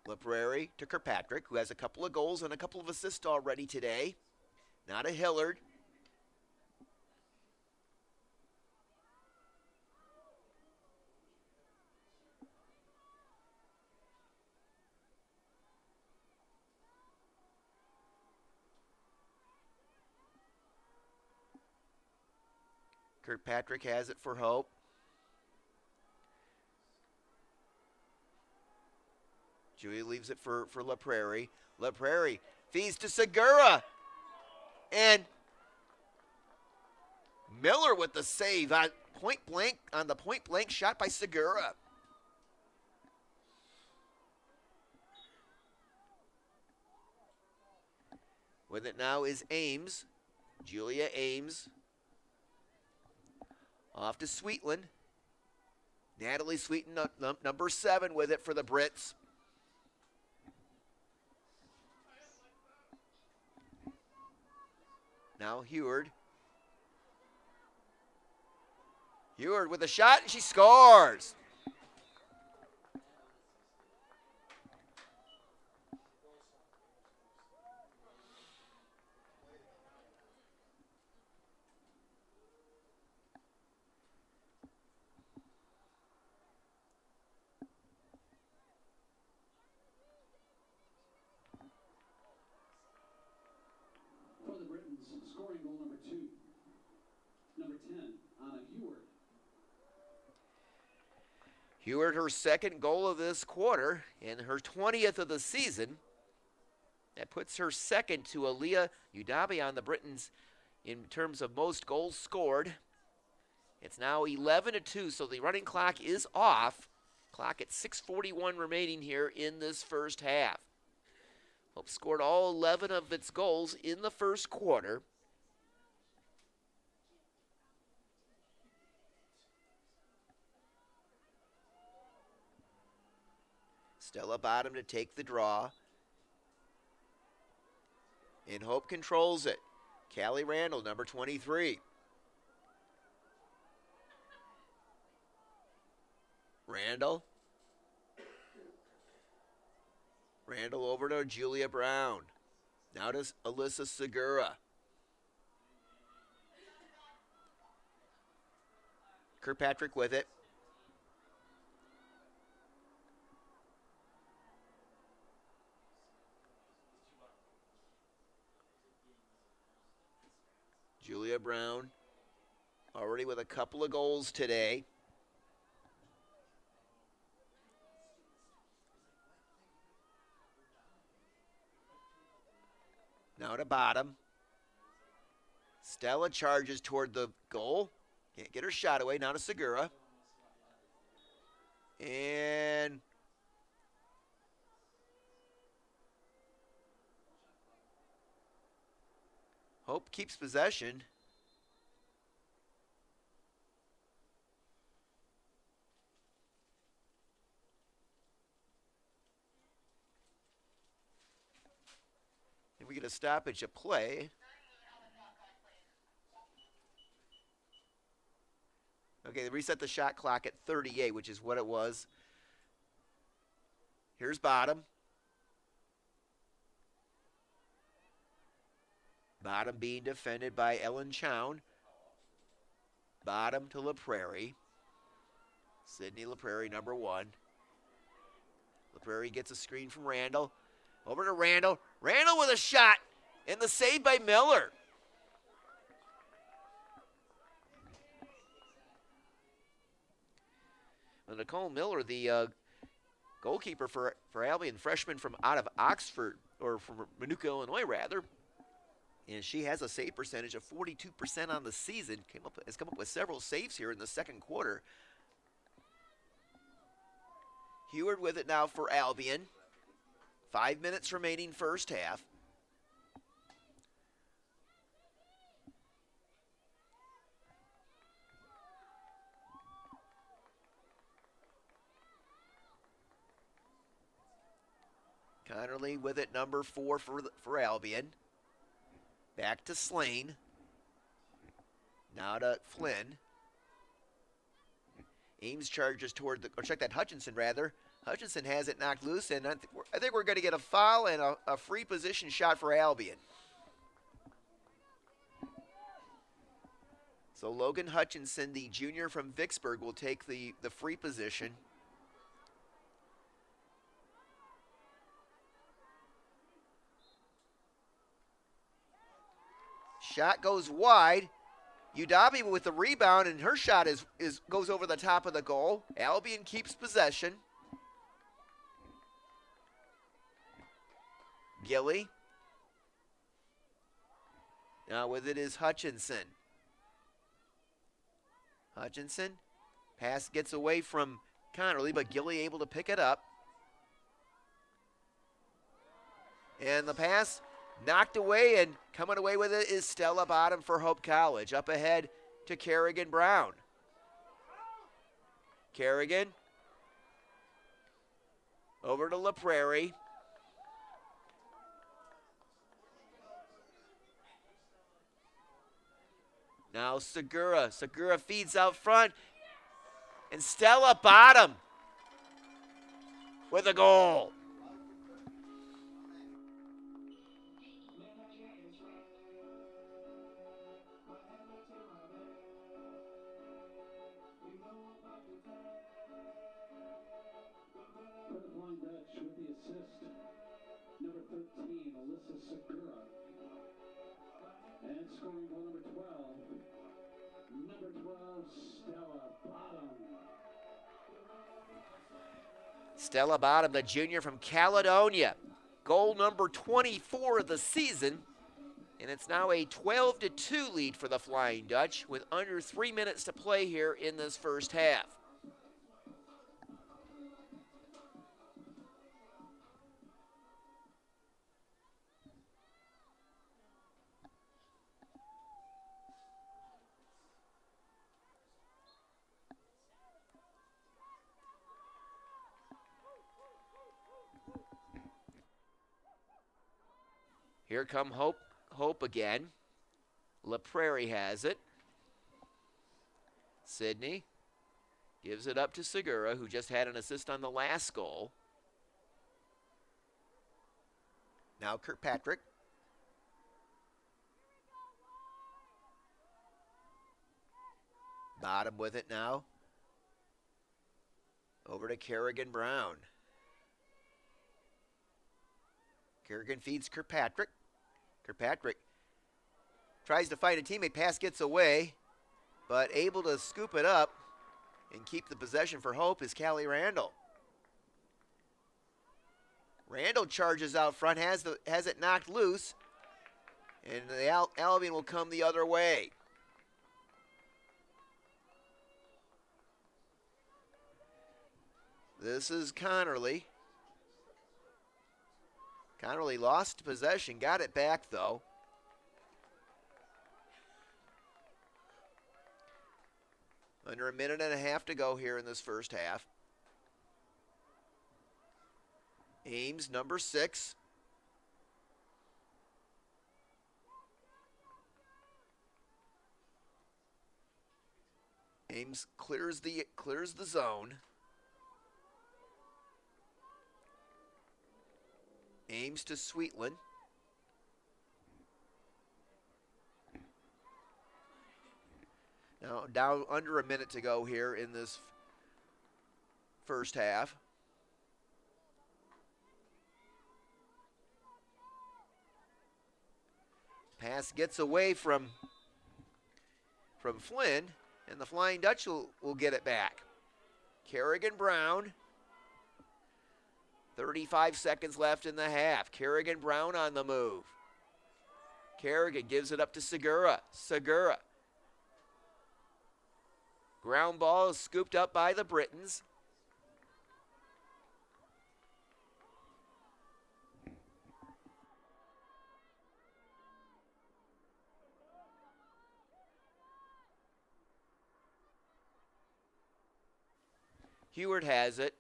LaPrairie to Kirkpatrick, who has a couple of goals and a couple of assists already today. Now to Hillard. Kirkpatrick has it for Hope. Julia leaves it for LaPrairie. LaPrairie feeds to Segura. And Miller with the save on the point blank shot by Segura. With it now is Ames. Julia Ames. Off to Sweetland. Natalie Sweetland, number 7 with it for the Brits. Now Heward. Heward with a shot, and she scores. For the Britons, scoring goal number 2. Number 10, Anna Heward. Heward, her second goal of this quarter and her 20th of the season. That puts her second to Aaliyah Udabe on the Britons in terms of most goals scored. It's now 11-2, so the running clock is off. Clock at 6:41 remaining here in this first half. Hope scored all 11 of its goals in the first quarter. Stella Bottom to take the draw. And Hope controls it. Callie Randall, number 23. Randall Randall over to Julia Brown. Now to Alyssa Segura. Kirkpatrick with it. Julia Brown already with a couple of goals today. Now to bottom. Stella charges toward the goal. Can't get her shot away. Now to Segura. And Hope keeps possession. And we get a stoppage of play. Okay, they reset the shot clock at 38, which is what it was. Here's bottom. Bottom being defended by Ellen Chown. Bottom to LaPrairie. Sydney LaPrairie, number 1. LaPrairie gets a screen from Randall. Over to Randall. Randall with a shot. And the save by Miller. Nicole Miller, the goalkeeper for Albion, freshman from out of Oxford, or from Manuka, Illinois, rather. And she has a save percentage of 42% on the season. Has come up with several saves here in the second quarter. Heward with it now for Albion. 5 minutes remaining first half. Connerly with it, number 4 for Albion. Back to Slane. Now to Flynn. Ames charges toward the, or check that, Hutchinson rather. Hutchinson has it knocked loose, and I think we're going to get a foul and a free position shot for Albion. So Logan Hutchinson, the junior from Vicksburg, will take the free position. Shot goes wide. Udabi with the rebound, and her shot goes over the top of the goal. Albion keeps possession. Gilly. Now with it is Hutchinson. Hutchinson. Pass gets away from Connerly, but Gilly able to pick it up. And the pass knocked away, and coming away with it is Stella Bottom for Hope College. Up ahead to Kerrigan Brown. Kerrigan. Over to LaPrairie. Now Segura. Segura feeds out front. And Stella Bottom with a goal. Flying Dutch with the assist. Number 13, Alyssa Segura. And scoring goal number 12. Number 12, Stella Bottom. Stella Bottom, the junior from Caledonia. Goal number 24 of the season. And it's now a 12-2 lead for the Flying Dutch with under 3 minutes to play here in this first half. Here come Hope again. LaPrairie has it. Sydney gives it up to Segura, who just had an assist on the last goal. Now Kirkpatrick. Bottom with it now. Over to Kerrigan Brown. Kerrigan feeds Kirkpatrick. Kirkpatrick tries to find a teammate. Pass gets away, but able to scoop it up and keep the possession for Hope is Callie Randall. Randall charges out front, has it knocked loose, and the Albion will come the other way. This is Connerly. Connerly lost possession, got it back though. Under a minute and a half to go here in this first half. Ames, number 6. Ames clears the zone. Ames to Sweetland. Now down under a minute to go here in this first half. Pass gets away from Flynn, and the Flying Dutch will get it back. Kerrigan Brown. 35 seconds left in the half. Kerrigan Brown on the move. Kerrigan gives it up to Segura. Segura. Ground ball is scooped up by the Britons. Heward has it.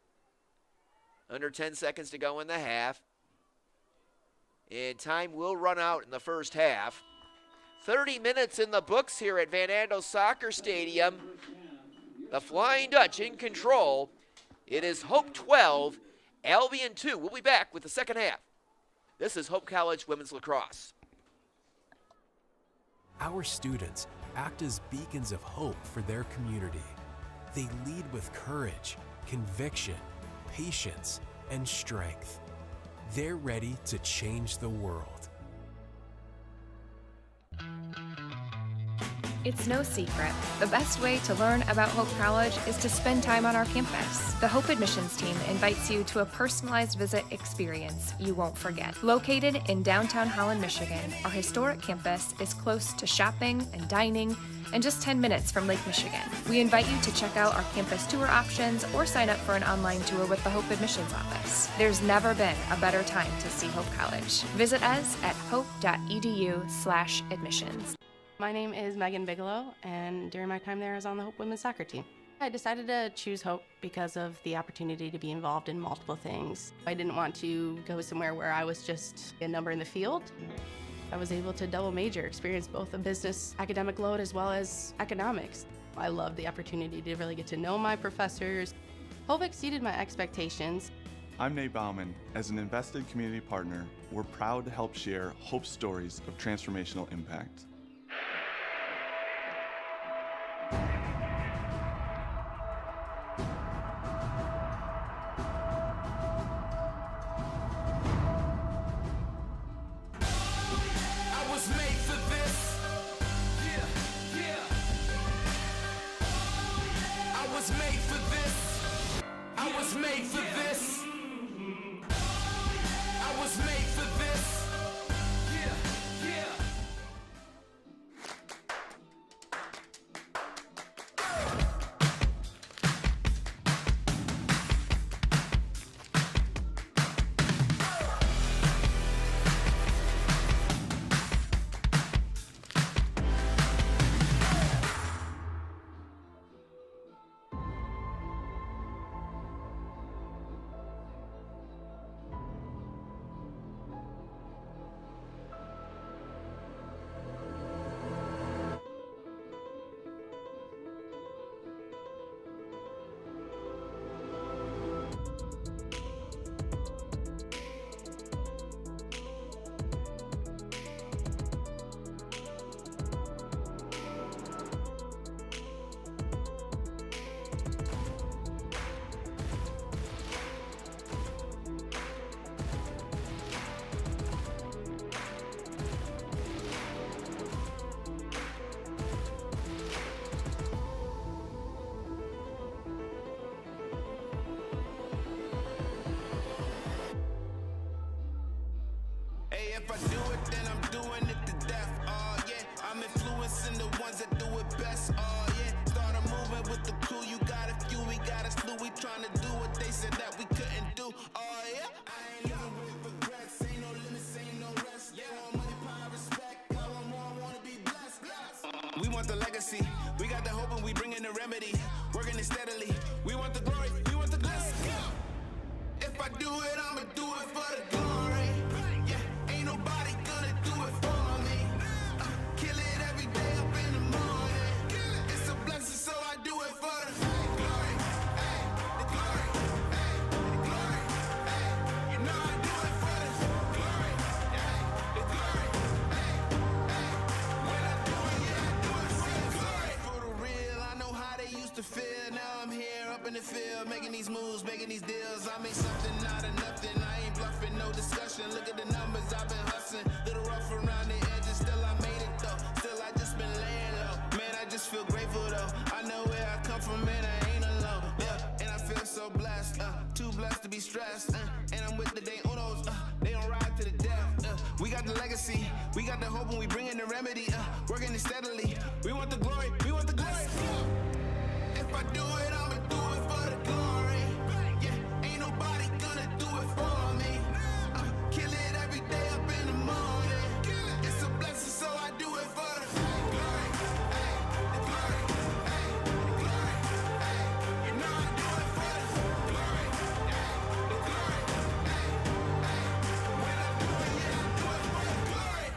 Under 10 seconds to go in the half. And time will run out in the first half. 30 minutes in the books here at Van Andel Soccer Stadium. The Flying Dutch in control. It is Hope 12, Albion 2. We'll be back with the second half. This is Hope College Women's Lacrosse. Our students act as beacons of hope for their community. They lead with courage, conviction, patience, and strength. They're ready to change the world. It's no secret. The best way to learn about Hope College is to spend time on our campus. The Hope admissions team invites you to a personalized visit experience you won't forget. Located in downtown Holland, Michigan, our historic campus is close to shopping and dining and just 10 minutes from Lake Michigan. We invite you to check out our campus tour options or sign up for an online tour with the Hope Admissions Office. There's never been a better time to see Hope College. Visit us at hope.edu/admissions. My name is Megan Bigelow, and during my time there, I was on the Hope women's soccer team. I decided to choose Hope because of the opportunity to be involved in multiple things. I didn't want to go somewhere where I was just a number in the field. I was able to double major, experience both a business academic load as well as economics. I loved the opportunity to really get to know my professors. Hope exceeded my expectations. I'm Nate Bauman. As an invested community partner, we're proud to help share Hope's stories of transformational impact. influencing the ones that do it best. Oh yeah, started moving with the crew. You got a few, we got a slew. We trying to do what they said that we couldn't do. Oh yeah, I ain't living with regrets. Ain't no limits, ain't no rest. Yeah, want money, power, respect. I want more, I wanna be blessed. We want the legacy. We got the hope and we bring in the remedy. Working it steadily. We want the glory. We want the glory. If I do it, I'ma do it for the glory. Yeah, ain't nobody gonna do it for me. Kill it every day up in the morning. It's a blessing, so I do it for the glory. Ay, the glory. Ay, the glory. Ay, you know I do it for the glory. Ay, the glory. Ay, ay, when I do it, yeah, I do it for the glory. For the real, I know how they used to feel. Now I'm here up in the field, making these moves, making these deals. I made something out of nothing. I ain't bluffing, no discussion. Look at the numbers, I've been hustling. Little rough around the edges, still I made it though. Still I just been laying low. Man, I just feel grateful though. I know where I come from, man, I ain't alone. Yeah, and I feel so blessed. Too blessed to be stressed. And I'm with the day unos. They don't ride to the death. We got the legacy. We got the hope and we bring in the remedy. Working it steadily. We want the glory. We want the glory. If I do it, I'ma do it for the glory. Yeah, ain't nobody gonna do it for me. Kill it every day up in the morning. It's a blessing, so I do it for the glory. Ay, the glory. Ay, the glory. Ay, you know I do it for the glory. Ay, the glory. Ay, ay, when I do it, yeah, I do it for the glory.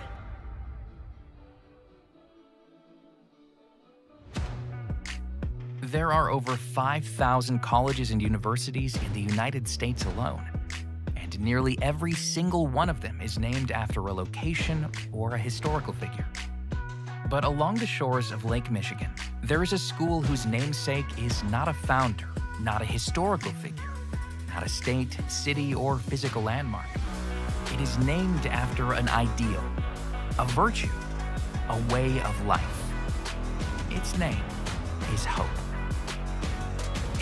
There are over 5,000 colleges and universities in the United States alone, and nearly every single one of them is named after a location or a historical figure. But along the shores of Lake Michigan, there is a school whose namesake is not a founder, not a historical figure, not a state, city, or physical landmark. It is named after an ideal, a virtue, a way of life. Its name is hope.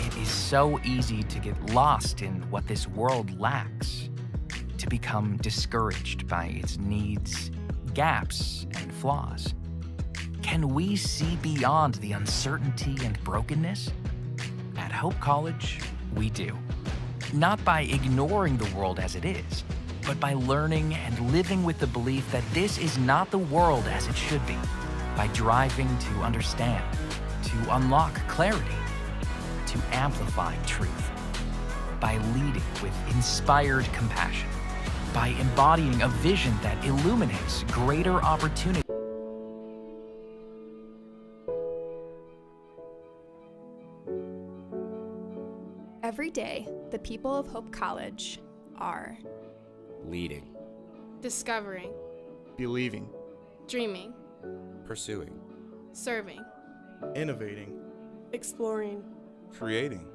It is so easy to get lost in what this world lacks, to become discouraged by its needs, gaps, and flaws. Can we see beyond the uncertainty and brokenness? At Hope College, we do. Not by ignoring the world as it is, but by learning and living with the belief that this is not the world as it should be, by driving to understand, to unlock clarity, to amplify truth, by leading with inspired compassion, by embodying a vision that illuminates greater opportunity. Every day, the people of Hope College are leading, discovering, believing, dreaming, pursuing, serving, innovating, exploring, creating,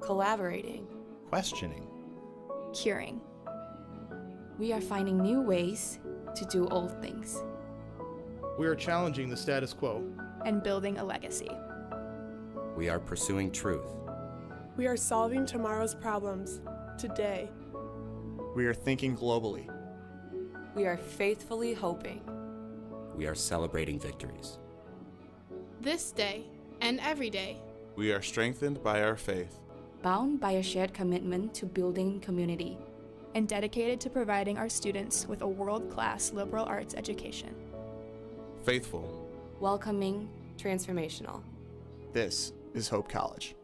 collaborating, questioning, curing. We are finding new ways to do old things. We are challenging the status quo and building a legacy. We are pursuing truth. We are solving tomorrow's problems today. We are thinking globally. We are faithfully hoping. We are celebrating victories. This day and every day. We are strengthened by our faith, Bound by a shared commitment to building community, and dedicated to providing our students with a world-class liberal arts education. faithful, welcoming, transformational. This is Hope College.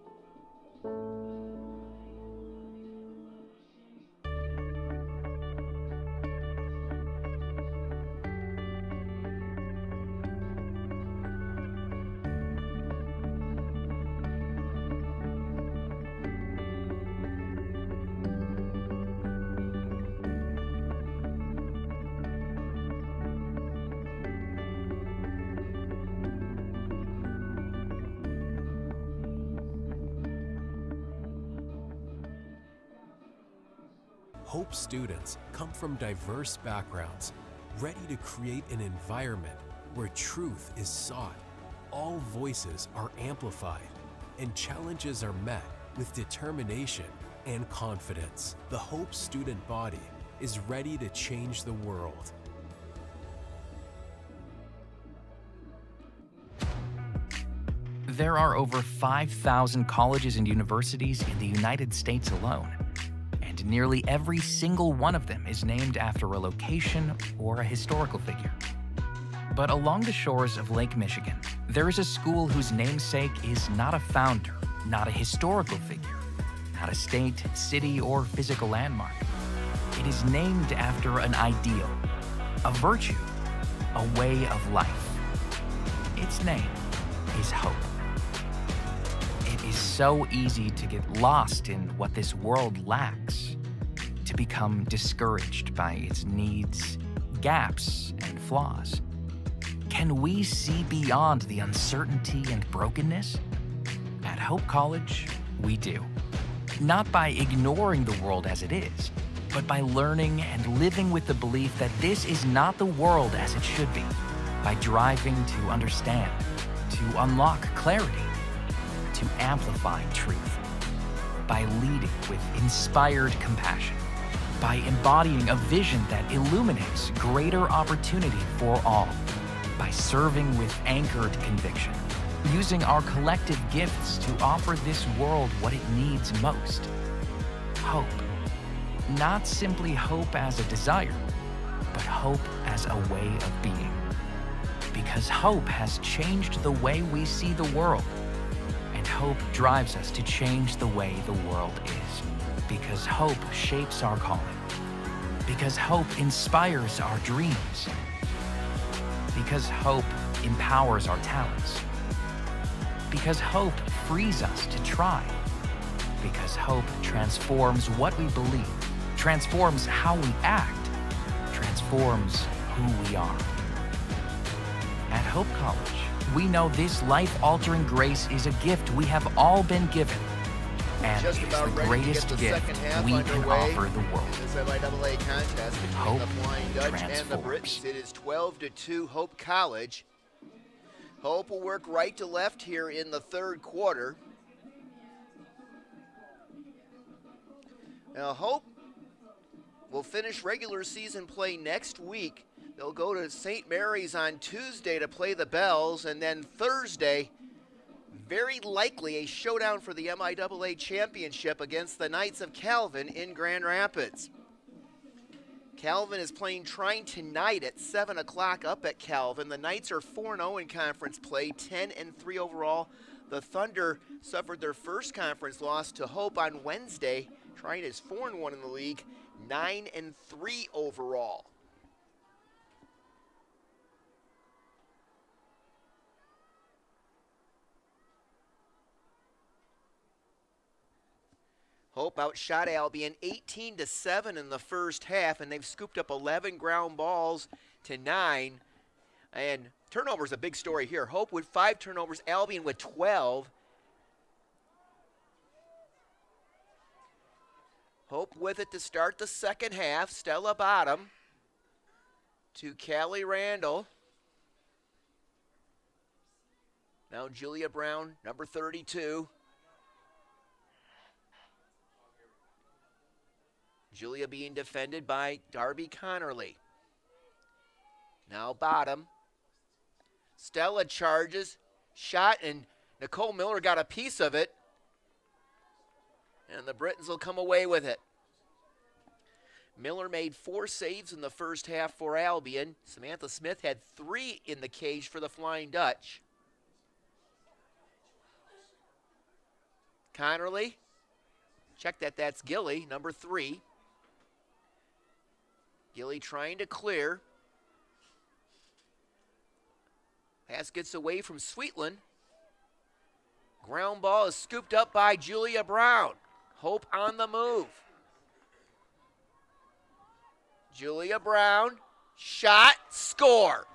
Hope students come from diverse backgrounds, ready to create an environment where truth is sought, all voices are amplified, and challenges are met with determination and confidence. The Hope student body is ready to change the world. There are over 5,000 colleges and universities in the United States alone, and nearly every single one of them is named after a location or a historical figure. But along the shores of Lake Michigan, there is a school whose namesake is not a founder, not a historical figure, not a state, city, or physical landmark. It is named after an ideal, a virtue, a way of life. Its name is hope. It is so easy to get lost in what this world lacks, to become discouraged by its needs, gaps, and flaws. Can we see beyond the uncertainty and brokenness? At Hope College, we do. Not by ignoring the world as it is, but by learning and living with the belief that this is not the world as it should be, by driving to understand, to unlock clarity, to amplify truth, by leading with inspired compassion, by embodying a vision that illuminates greater opportunity for all, by serving with anchored conviction, using our collective gifts to offer this world what it needs most. Hope. Not simply hope as a desire, but hope as a way of being. Because hope has changed the way we see the world, and hope drives us to change the way the world is. Because hope shapes our calling. Because hope inspires our dreams. Because hope empowers our talents. Because hope frees us to try. Because hope transforms what we believe, transforms how we act, transforms who we are. At Hope College, we know this life-altering grace is a gift we have all been given, and Just it's about the ready to greatest get the gift second half we can underway offer the world. in this MIAA contest between Hope the Flying Dutch and the transforms. Britons. It is 12-2 Hope College. Hope will work right to left here in the third quarter. Now Hope will finish regular season play next week. They'll go to St. Mary's on Tuesday to play the Bells, and then Thursday, very likely a showdown for the MIAA championship against the Knights of Calvin in Grand Rapids. Calvin is playing Trine tonight at 7 o'clock up at Calvin. The Knights are 4-0 in conference play, 10-3 overall. The Thunder suffered their first conference loss to Hope on Wednesday. Trine is 4-1 in the league, 9-3 overall. Hope outshot Albion 18-7 in the first half, and they've scooped up 11 ground balls to 9. And turnovers a big story here. Hope with 5 turnovers, Albion with 12. Hope with it to start the second half. Stella Bottom to Callie Randall. Now Julia Brown, number 32. Julia being defended by Darby Connerly. Now Bottom. Stella charges, shot, and Nicole Miller got a piece of it. And the Britons will come away with it. Miller made 4 saves in the first half for Albion. Samantha Smith had 3 in the cage for the Flying Dutch. Connerly, check that, that's Gilly, number 3. Gilly trying to clear. Pass gets away from Sweetland. Ground ball is scooped up by Julia Brown. Hope on the move. Julia Brown, shot, score.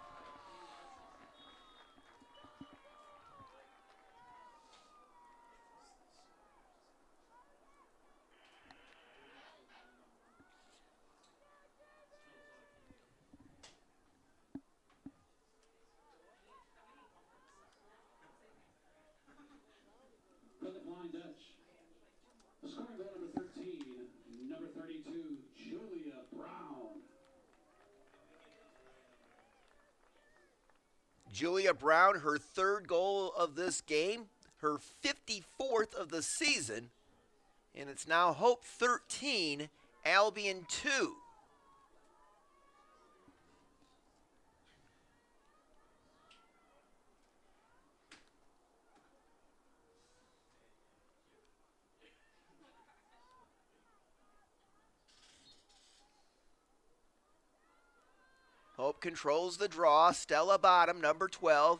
For the Flying Dutch, scoring goal number 13, number 32, Julia Brown. Julia Brown, her third goal of this game, her 54th of the season, and it's now Hope 13, Albion 2. Hope controls the draw. Stella Bottom, number 12,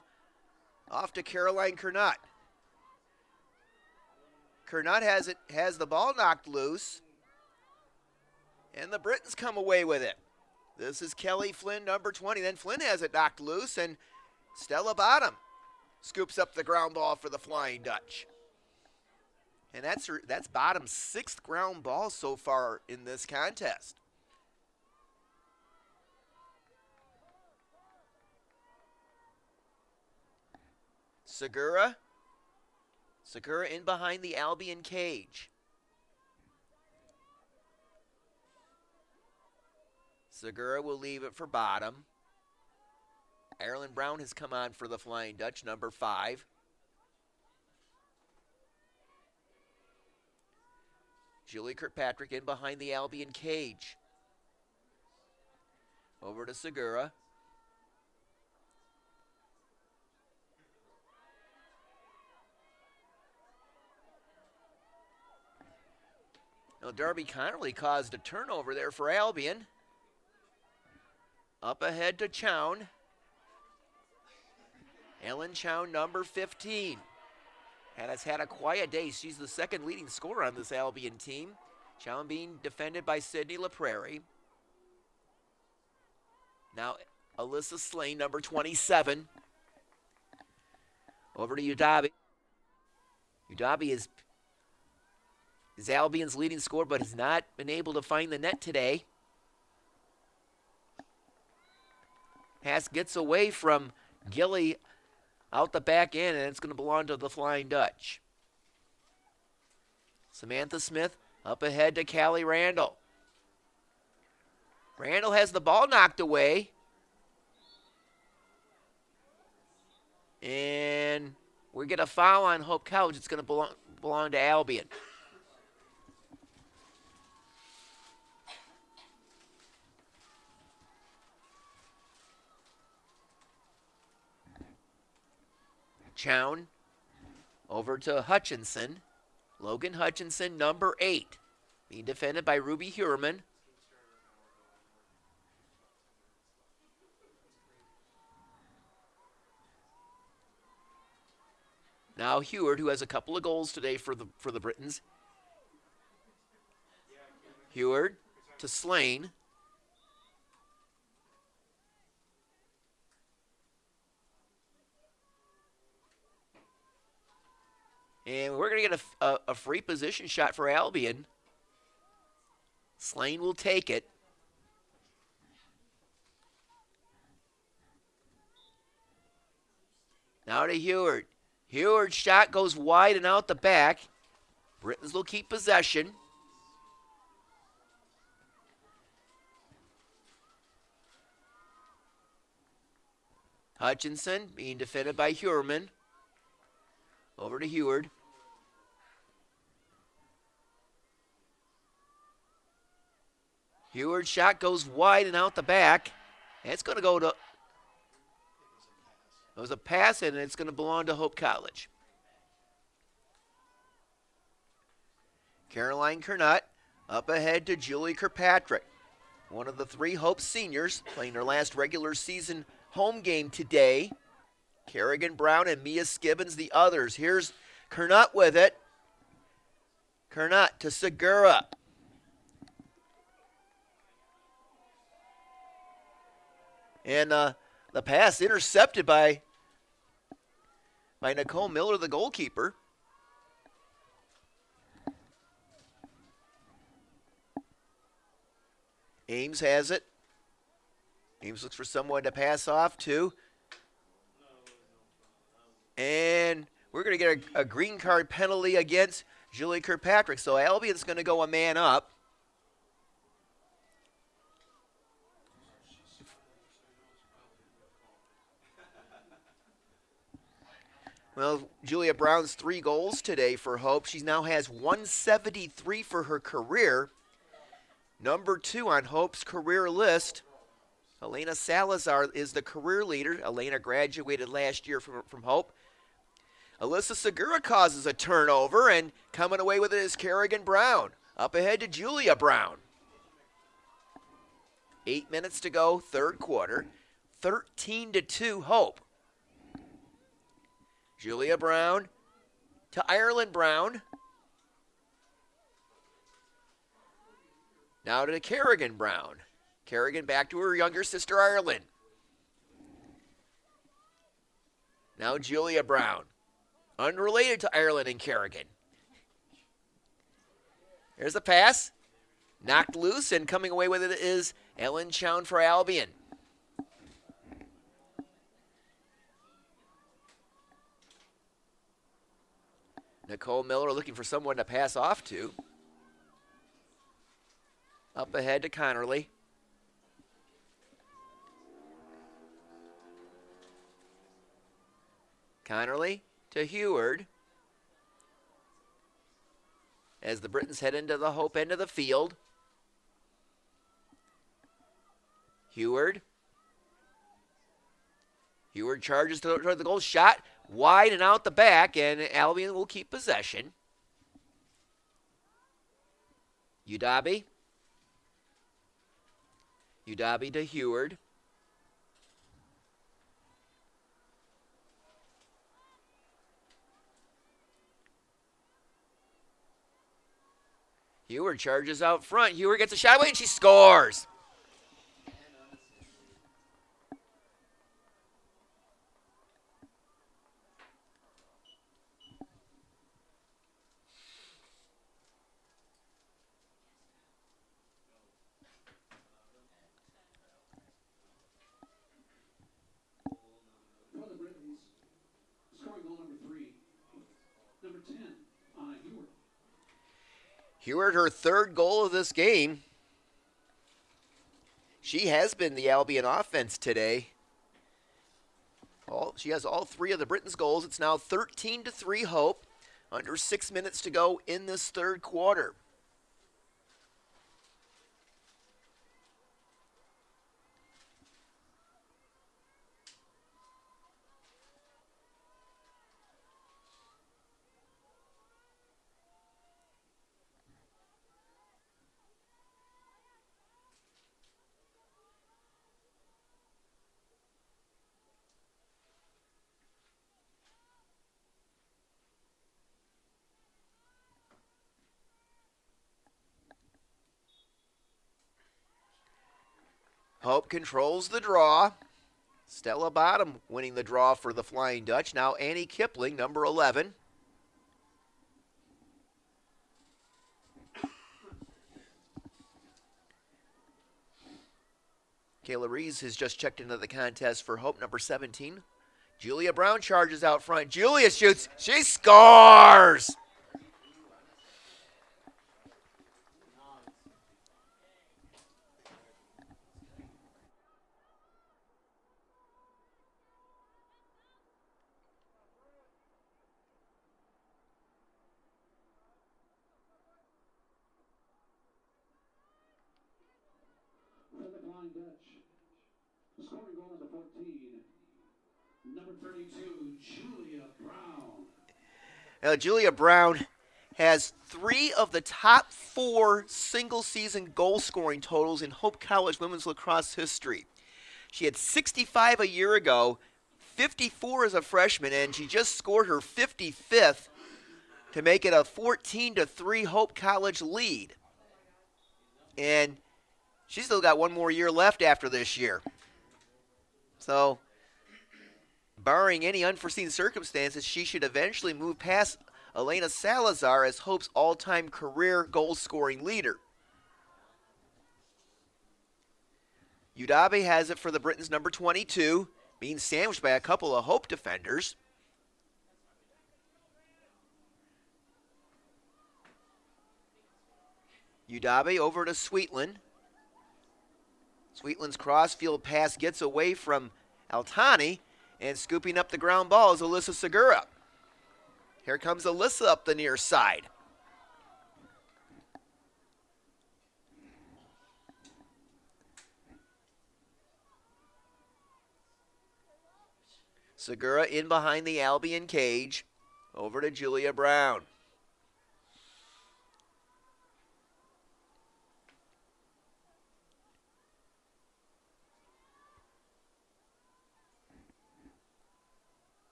off to Caroline Kernut. Kernut has the ball knocked loose, and the Britons come away with it. This is Kelly Flynn, number 20. Then Flynn has it knocked loose, and Stella Bottom scoops up the ground ball for the Flying Dutch. And that's Bottom's 6th ground ball so far in this contest. Segura in behind the Albion cage. Segura will leave it for Bottom. Ireland Brown has come on for the Flying Dutch, number 5. Julie Kirkpatrick in behind the Albion cage. Over to Segura. Now, Darby Connerly caused a turnover there for Albion. Up ahead to Chown. Ellen Chown, number 15. And has had a quiet day. She's the second leading scorer on this Albion team. Chown being defended by Sydney LaPrairie. Now, Alyssa Slane, number 27. Over to Udabi. Udabi is Albion's leading scorer, but has not been able to find the net today. Pass gets away from Gilly out the back end, and it's going to belong to the Flying Dutch. Samantha Smith up ahead to Callie Randall. Randall has the ball knocked away. And we get a foul on Hope College. It's going to belong to Albion. Chown over to Hutchinson. Logan Hutchinson, number 8, being defended by Ruby Hurman. Now Heward, who has a couple of goals today for the Britons. Heward to Slane. And we're going to get a free position shot for Albion. Slane will take it. Now to Heward. Heward's shot goes wide and out the back. Britons will keep possession. Hutchinson being defended by Hurman. Over to Heward. Heward's shot goes wide and out the back. And it's going to go to... It was a pass, and it's going to belong to Hope College. Caroline Kernut up ahead to Julie Kirkpatrick. One of the 3 Hope seniors playing their last regular season home game today. Kerrigan Brown and Mia Skibbins, the others. Here's Kernut with it. Kernut to Segura. And the pass intercepted by Nicole Miller, the goalkeeper. Ames has it. Ames looks for someone to pass off to. And we're going to get a green card penalty against Julie Kirkpatrick. So Albion's going to go a man up. Well, Julia Brown's 3 goals today for Hope. She now has 173 for her career. Number 2 on Hope's career list. Elena Salazar is the career leader. Elena graduated last year from Hope. Alyssa Segura causes a turnover, and coming away with it is Kerrigan Brown. Up ahead to Julia Brown. 8 minutes to go, third quarter. 13-2 Hope. Julia Brown to Ireland Brown. Now to Kerrigan Brown. Kerrigan back to her younger sister Ireland. Now Julia Brown. Unrelated to Ireland and Kerrigan. There's the pass. Knocked loose, and coming away with it is Ellen Chown for Albion. Nicole Miller looking for someone to pass off to. Up ahead to Connerly. Connerly to Heward. As the Britons head into the Hope end of the field. Heward. Heward charges toward the goal. Shot wide and out the back, and Albion will keep possession. Udabi. Udabi to Heward. Heward charges out front. Heward gets a shot away, and she scores. For the Britons, scoring goal number 3, number 10, Heward. Heward, her third goal of this game. She has been the Albion offense today. She has all 3 of the Britons' goals. It's now 13-3 Hope. Under 6 minutes to go in this third quarter. Hope controls the draw. Stella Bottom winning the draw for the Flying Dutch. Now Annie Kipling, number 11. Kayla Rees has just checked into the contest for Hope, number 17. Julia Brown charges out front. Julia shoots. She scores! For the Flying Dutch, scoring goal number 14, number 32, Julia Brown. Now, Julia Brown has 3 of the top 4 single-season goal-scoring totals in Hope College women's lacrosse history. She had 65 a year ago, 54 as a freshman, and she just scored her 55th to make it a 14-3 Hope College lead. And she's still got 1 more year left after this year. So, barring any unforeseen circumstances, she should eventually move past Elena Salazar as Hope's all-time career goal-scoring leader. Udabe has it for the Britons, number 22, being sandwiched by a couple of Hope defenders. Udabe over to Sweetland. Sweetland's crossfield pass gets away from Altani, and scooping up the ground ball is Alyssa Segura. Here comes Alyssa up the near side. Segura in behind the Albion cage. Over to Julia Brown.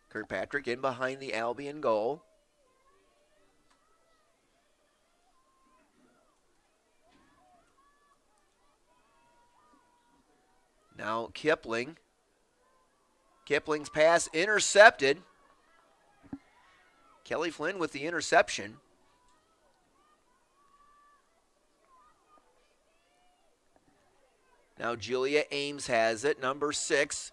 Kirkpatrick in behind the Albion goal. Now Kipling. Kipling's pass intercepted. Kelly Flynn with the interception. Now Julia Ames has it, number 6.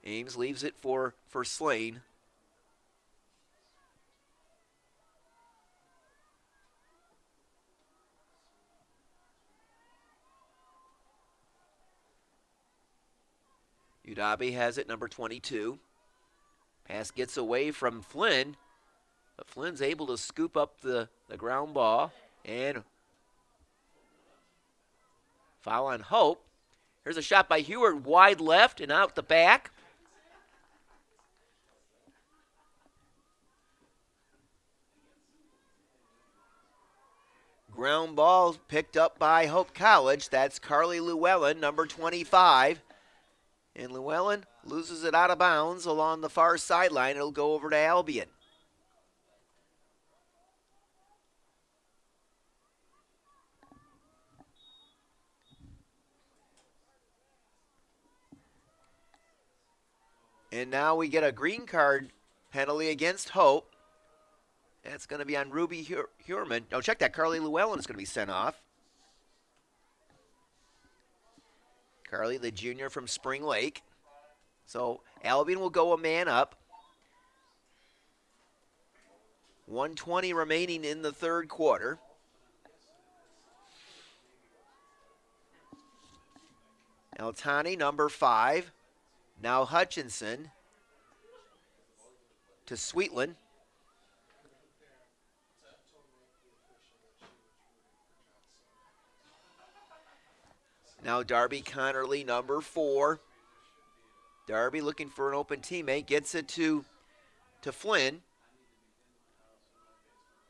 Ames leaves it for Slane. Udabi has it, number 22. Pass gets away from Flynn, but Flynn's able to scoop up the ground ball and foul on Hope. Here's a shot by Heward, wide left and out the back. Ground ball picked up by Hope College. That's Carly Llewellyn, number 25. And Llewellyn loses it out of bounds along the far sideline. It'll go over to Albion. And now we get a green card penalty against Hope. That's going to be on Ruby Hurman. Oh, check that. Carly Llewellyn is going to be sent off. Carly, the junior from Spring Lake. So Albion will go a man up. 1:20 remaining in the third quarter. Altani, number 5. Now Hutchinson to Sweetland. Now Darby Connerly, number 4. Darby looking for an open teammate, gets it to Flynn.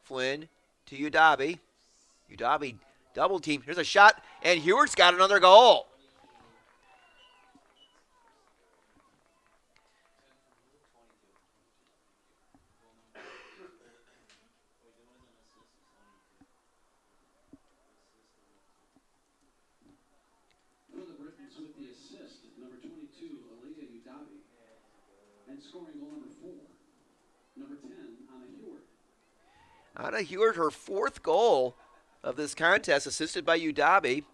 Flynn to Udabi. Udabi double team. Here's a shot, and Heward's got another goal. With the assist, number 22, Aaliyah Udabi. And scoring goal number 4, number 10, Anna Heward. Anna Heward, her 4th goal of this contest, assisted by Udabi.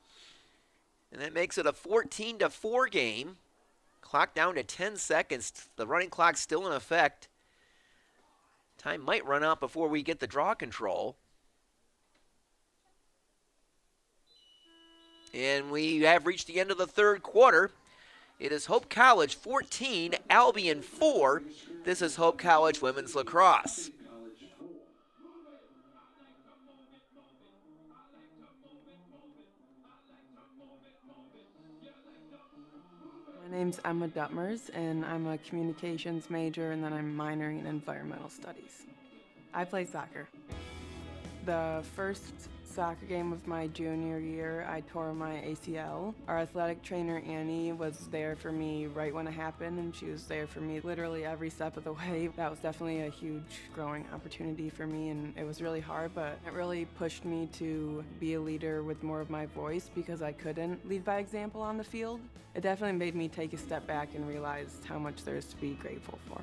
And that makes it a 14-4 game. Clock down to 10 seconds. The running clock's still in effect. Time might run out before we get the draw control. And we have reached the end of the third quarter. It is Hope College 14, Albion 4. This is Hope College Women's Lacrosse. My name's Emma Duttmers, and I'm a communications major, and then I'm minoring in environmental studies. I play soccer. The first soccer game of my junior year, I tore my ACL. Our athletic trainer, Annie, was there for me right when it happened, and she was there for me literally every step of the way. That was definitely a huge growing opportunity for me, and it was really hard, but it really pushed me to be a leader with more of my voice because I couldn't lead by example on the field. It definitely made me take a step back and realize how much there is to be grateful for.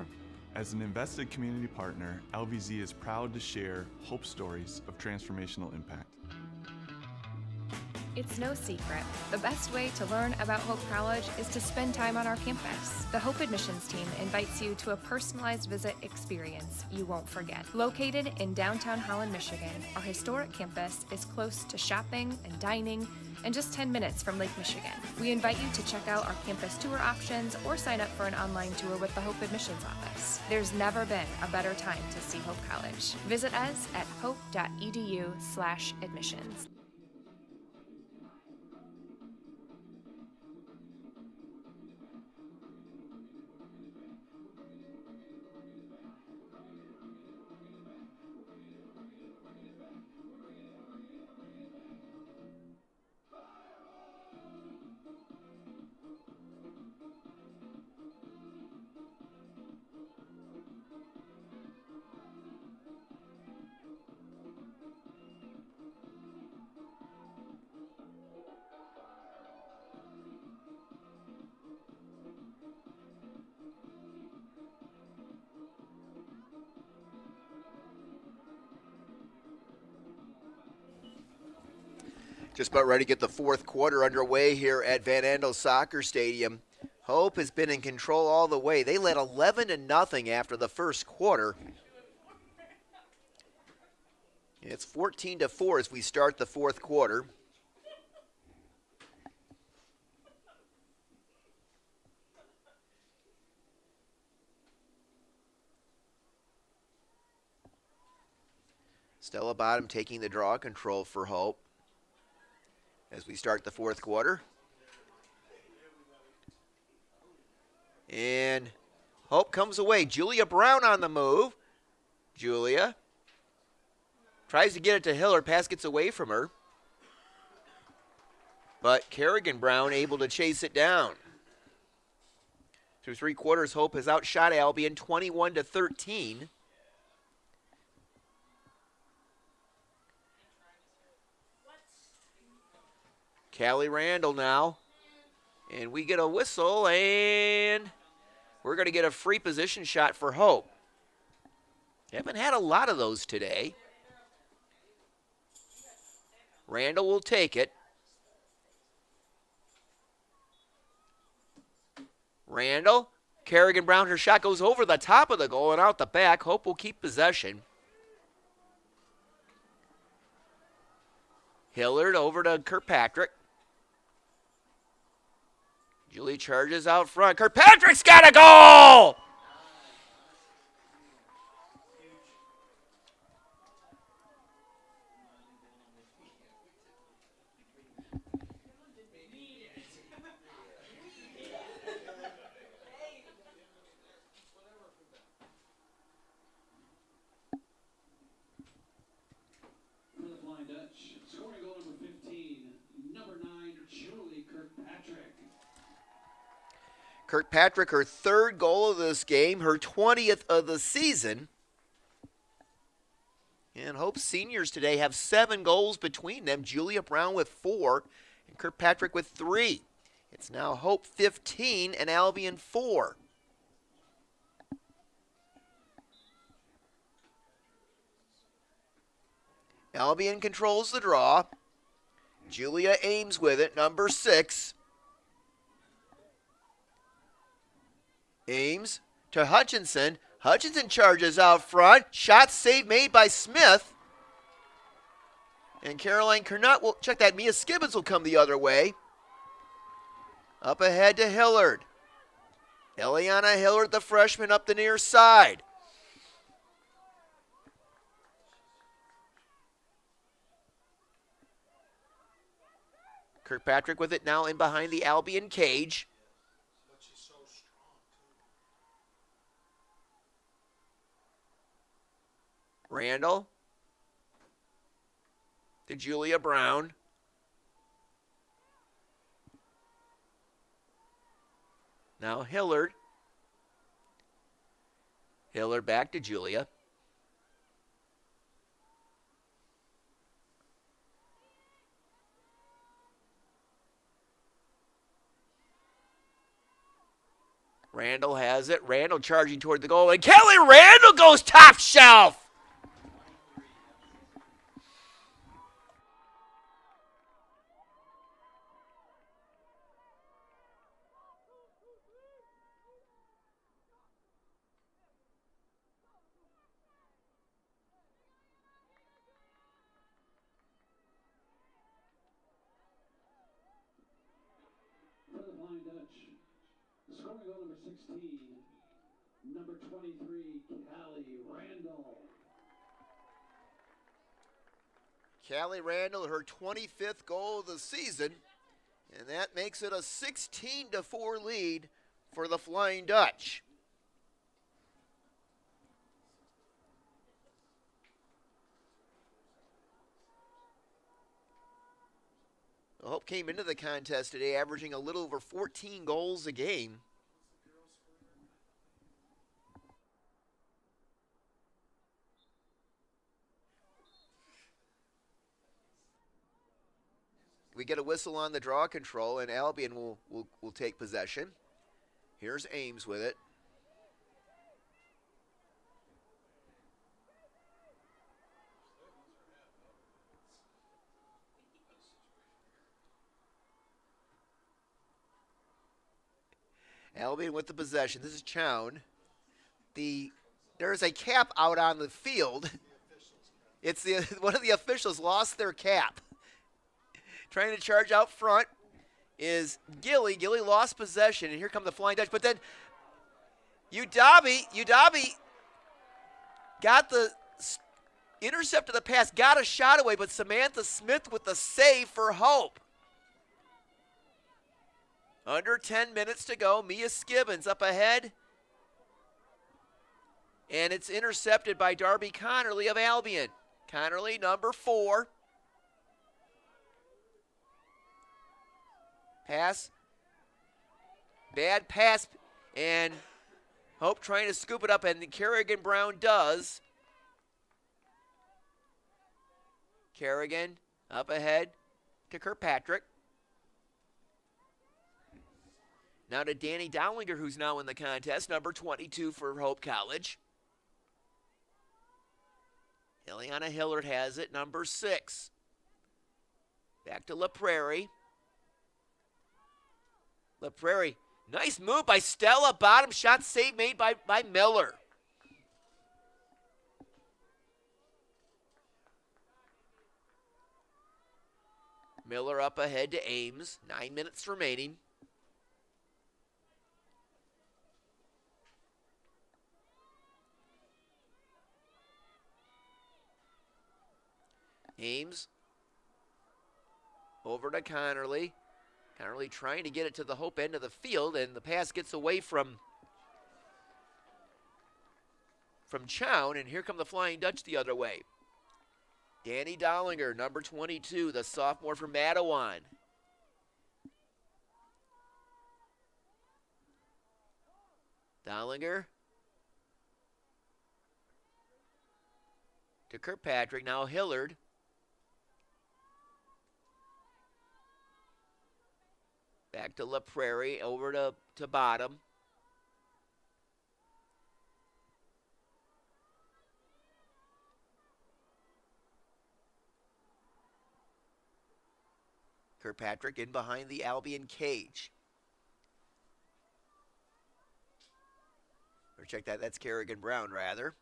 As an invested community partner, LVZ is proud to share hope stories of transformational impact. It's no secret. The best way to learn about Hope College is to spend time on our campus. The Hope admissions team invites you to a personalized visit experience you won't forget. Located in downtown Holland, Michigan, our historic campus is close to shopping and dining and just 10 minutes from Lake Michigan. We invite you to check out our campus tour options or sign up for an online tour with the Hope admissions office. There's never been a better time to see Hope College. Visit us at hope.edu/admissions. Just about ready to get the fourth quarter underway here at Van Andel Soccer Stadium. Hope has been in control all the way. They led 11-0 after the first quarter. It's 14-4 as we start the fourth quarter. Stella Bottom taking the draw control for Hope as we start the fourth quarter. And Hope comes away. Julia Brown on the move. Julia tries to get it to Hillard. Pass gets away from her. But Kerrigan Brown able to chase it down. Through three quarters, Hope has outshot Albion 21-13. Callie Randall now. And we get a whistle, and we're going to get a free position shot for Hope. Haven't had a lot of those today. Randall will take it. Randall, Kerrigan Brown, her shot goes over the top of the goal and out the back. Hope will keep possession. Hillard over to Kirkpatrick. Julie charges out front. Kirkpatrick's got a goal! For the Flying Dutch, scoring goal number 15, number 9, Julie Kirkpatrick. Kirkpatrick, her third goal of this game, her 20th of the season. And Hope seniors today have 7 goals between them. Julia Brown with 4 and Kirkpatrick with 3. It's now Hope 15 and Albion 4. Albion controls the draw. Julia Ames with it, number 6. Ames to Hutchinson. Hutchinson charges out front. Shot save made by Smith. And Caroline Kernut will check that. Mia Skibbins will come the other way. Up ahead to Hillard. Eliana Hillard, the freshman, up the near side. Kirkpatrick with it now in behind the Albion cage. Randall to Julia Brown. Now Hillard. Hillard back to Julia. Randall has it. Randall charging toward the goal. And Kelly Randall goes top shelf. Scoring goal number 16, number 23, Callie Randall. Callie Randall, her 25th goal of the season, and that makes it a 16-4 lead for the Flying Dutch. Hope came into the contest today averaging a little over 14 goals a game. We get a whistle on the draw control, and Albion will take possession. Here's Ames with it. Albion with the possession. This is Chown. There's a cap out on the field. It's one of the officials lost their cap. Trying to charge out front is Gilly. Gilly lost possession, and here come the Flying Dutch. But then Udabi got the intercept of the pass, got a shot away, but Samantha Smith with the save for Hope. Under 10 minutes to go. Mia Skibbins up ahead. And it's intercepted by Darby Connerly of Albion. Connerly, number 4. Pass. Bad pass. And Hope trying to scoop it up, and Kerrigan Brown does. Kerrigan up ahead to Kirkpatrick. Now to Danny Dowlinger, who's now in the contest, number 22 for Hope College. Ileana Hillard has it, number 6. Back to La Prairie. La Prairie, nice move by Stella. Bottom shot save made by Miller. Miller up ahead to Ames. 9 minutes remaining. Ames over to Connerly. Connerly trying to get it to the Hope end of the field, and the pass gets away from Chown, and here come the Flying Dutch the other way. Danny Dollinger, number 22, the sophomore from Mattawan. Dollinger to Kirkpatrick, now Hillard. Back to La Prairie, over to Bottom. Kirkpatrick in behind the Albion cage. Or check that, that's Kerrigan Brown, rather.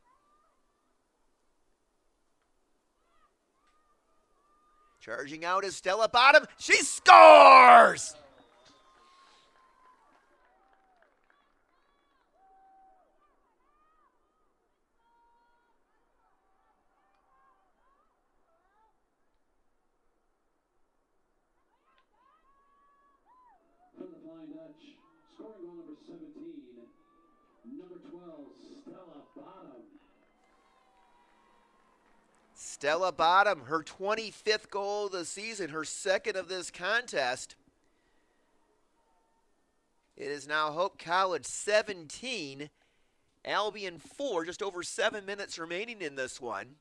Charging out is Stella Bottom. She scores! Scoring goal number 17, number 12, Stella Bottom. Stella Bottom, her 25th goal of the season, her second of this contest. It is now Hope College 17, Albion 4, just over 7 minutes remaining in this one.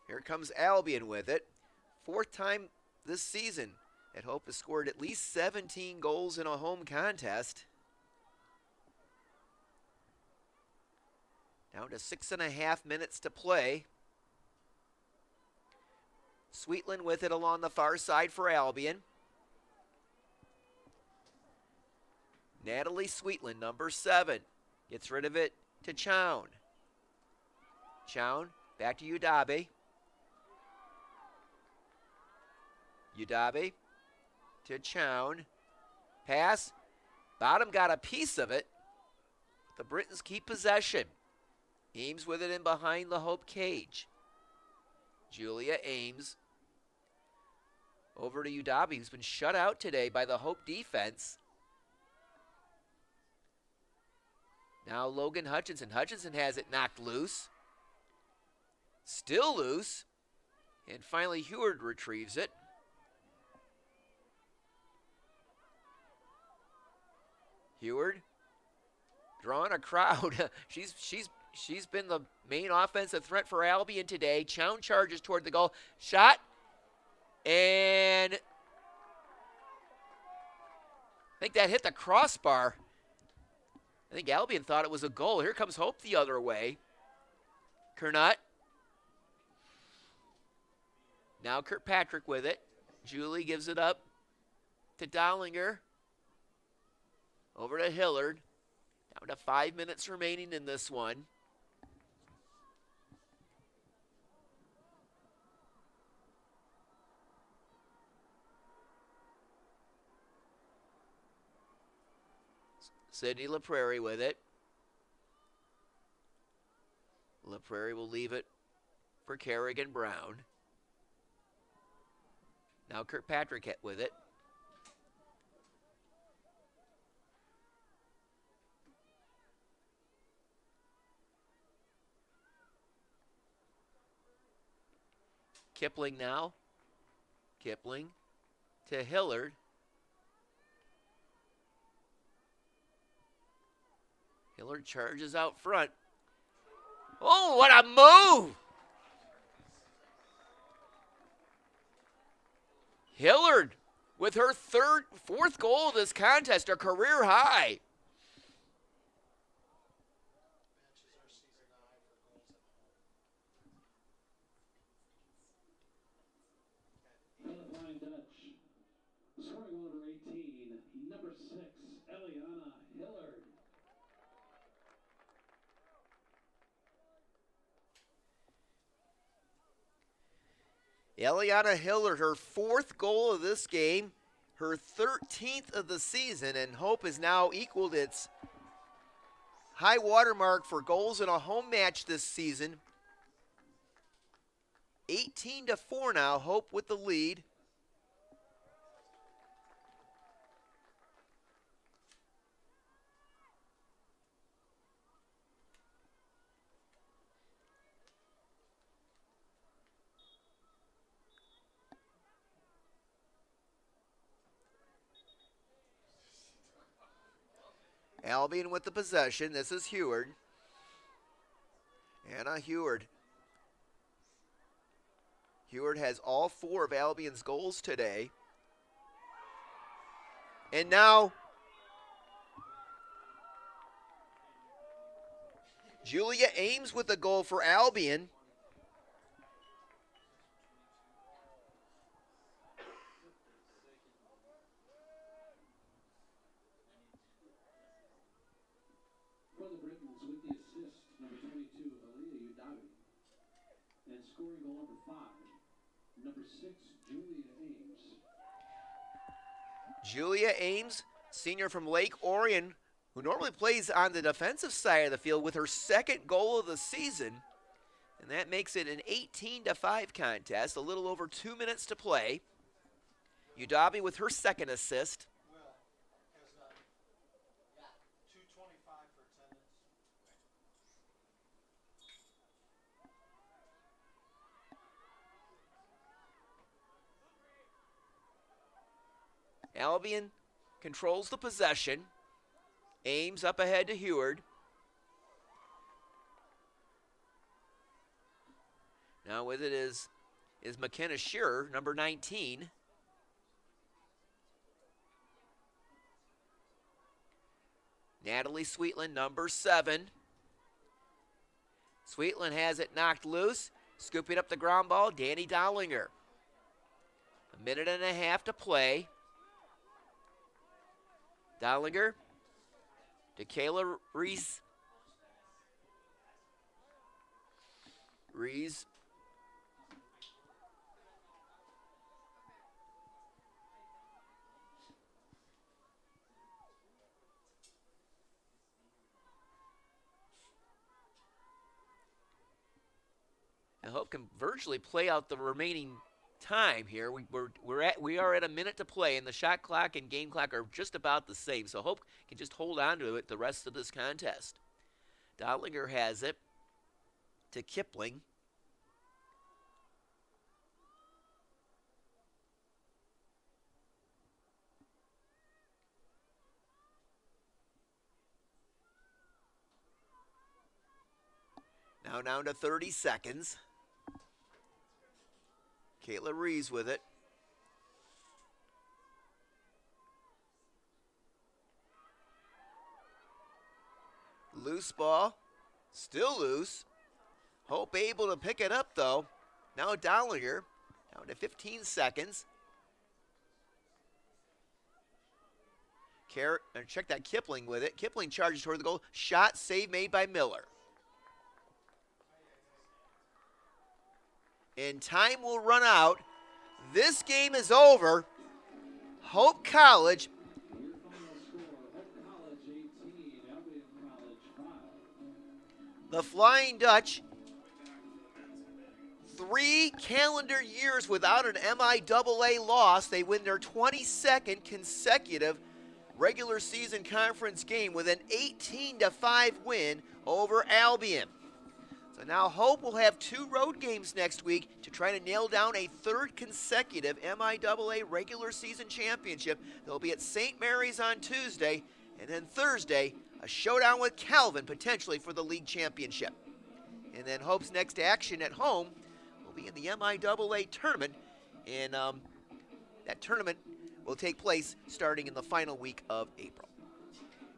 Here comes Albion with it. 4th time this season that Hope has scored at least 17 goals in a home contest. Down to 6.5 minutes to play. Sweetland with it along the far side for Albion. Natalie Sweetland, number 7, gets rid of it to Chown. Chown, back to Udabe. Udabe to Chown. Pass. Bottom got a piece of it. The Britons keep possession. Ames with it in behind the Hope cage. Julia Ames over to Udabe, who's been shut out today by the Hope defense. Now Logan Hutchinson. Hutchinson has it knocked loose. Still loose. And finally Heward retrieves it. Heward drawing a crowd. She's been the main offensive threat for Albion today. Chown charges toward the goal. Shot. And I think that hit the crossbar. I think Albion thought it was a goal. Here comes Hope the other way. Kernut. Now Kirkpatrick with it. Julie gives it up to Dollinger. Over to Hillard. Down to 5 minutes remaining in this one. Sydney LaPrairie with it. LaPrairie will leave it for Kerrigan Brown. Now Kirkpatrick with it. Kipling now. Kipling to Hillard. Hillard charges out front. Oh, what a move! Hillard with her fourth goal of this contest, a career high. Flying Dutch. Scoring goal number 18, number 6, Eliana Hillard. Eliana Hillard, her 4th goal of this game, her 13th of the season, and Hope has now equaled its high watermark for goals in a home match this season. 18-4 now, Hope with the lead. Albion with the possession. This is Heward. Anna Heward. Heward has all 4 of Albion's goals today. And now Julia Ames with the goal for Albion. For the Britons with the assist, number 22, Aaliyah Udabi. And scoring goal number 5, number 6, Julia Ames. Julia Ames, senior from Lake Orion, who normally plays on the defensive side of the field, with her 2nd goal of the season. And that makes it an 18-5 contest, a little over 2 minutes to play. Udabi with her 2nd assist. Albion controls the possession. Ames up ahead to Heward. Now with it is McKenna Shearer, number 19. Natalie Sweetland, number 7. Sweetland has it knocked loose. Scooping up the ground ball, Danny Dollinger. 1.5 minutes to play. Dollinger to Kayla Reese. Reese. And Hope can virtually play out the remaining time here. We are at a minute to play, and the shot clock and game clock are just about the same. So Hope can just hold on to it the rest of this contest. Dotlinger has it to Kipling. Now down to 30 seconds. Kayla Rees with it. Loose ball. Still loose. Hope able to pick it up, though. Now Dollinger. Down to 15 seconds. Check that Kipling with it. Kipling charges toward the goal. Shot, save made by Miller. And time will run out. This game is over. Hope College. The Flying Dutch, 3 calendar years without an MIAA loss. They win their 22nd consecutive regular season conference game with an 18-5 win over Albion. So now Hope will have 2 road games next week to try to nail down a 3rd consecutive MIAA regular season championship. They'll be at St. Mary's on Tuesday, and then Thursday, a showdown with Calvin potentially for the league championship. And then Hope's next action at home will be in the MIAA tournament, and that tournament will take place starting in the final week of April.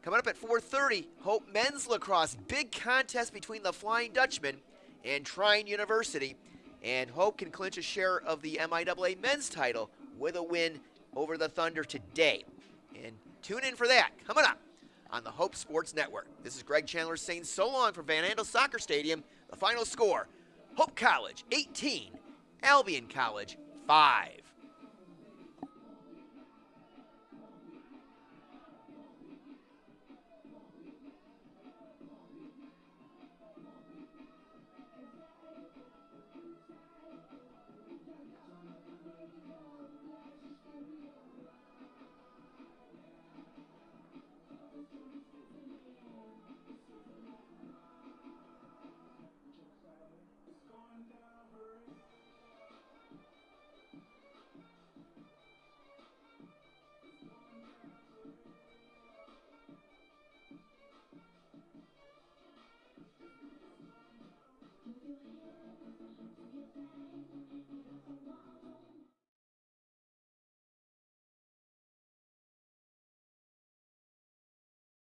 Coming up at 4:30, Hope men's lacrosse. Big contest between the Flying Dutchmen and Trine University. And Hope can clinch a share of the MIAA men's title with a win over the Thunder today. And tune in for that coming up on the Hope Sports Network. This is Greg Chandler saying so long from Van Andel Soccer Stadium. The final score, Hope College 18, Albion College 5.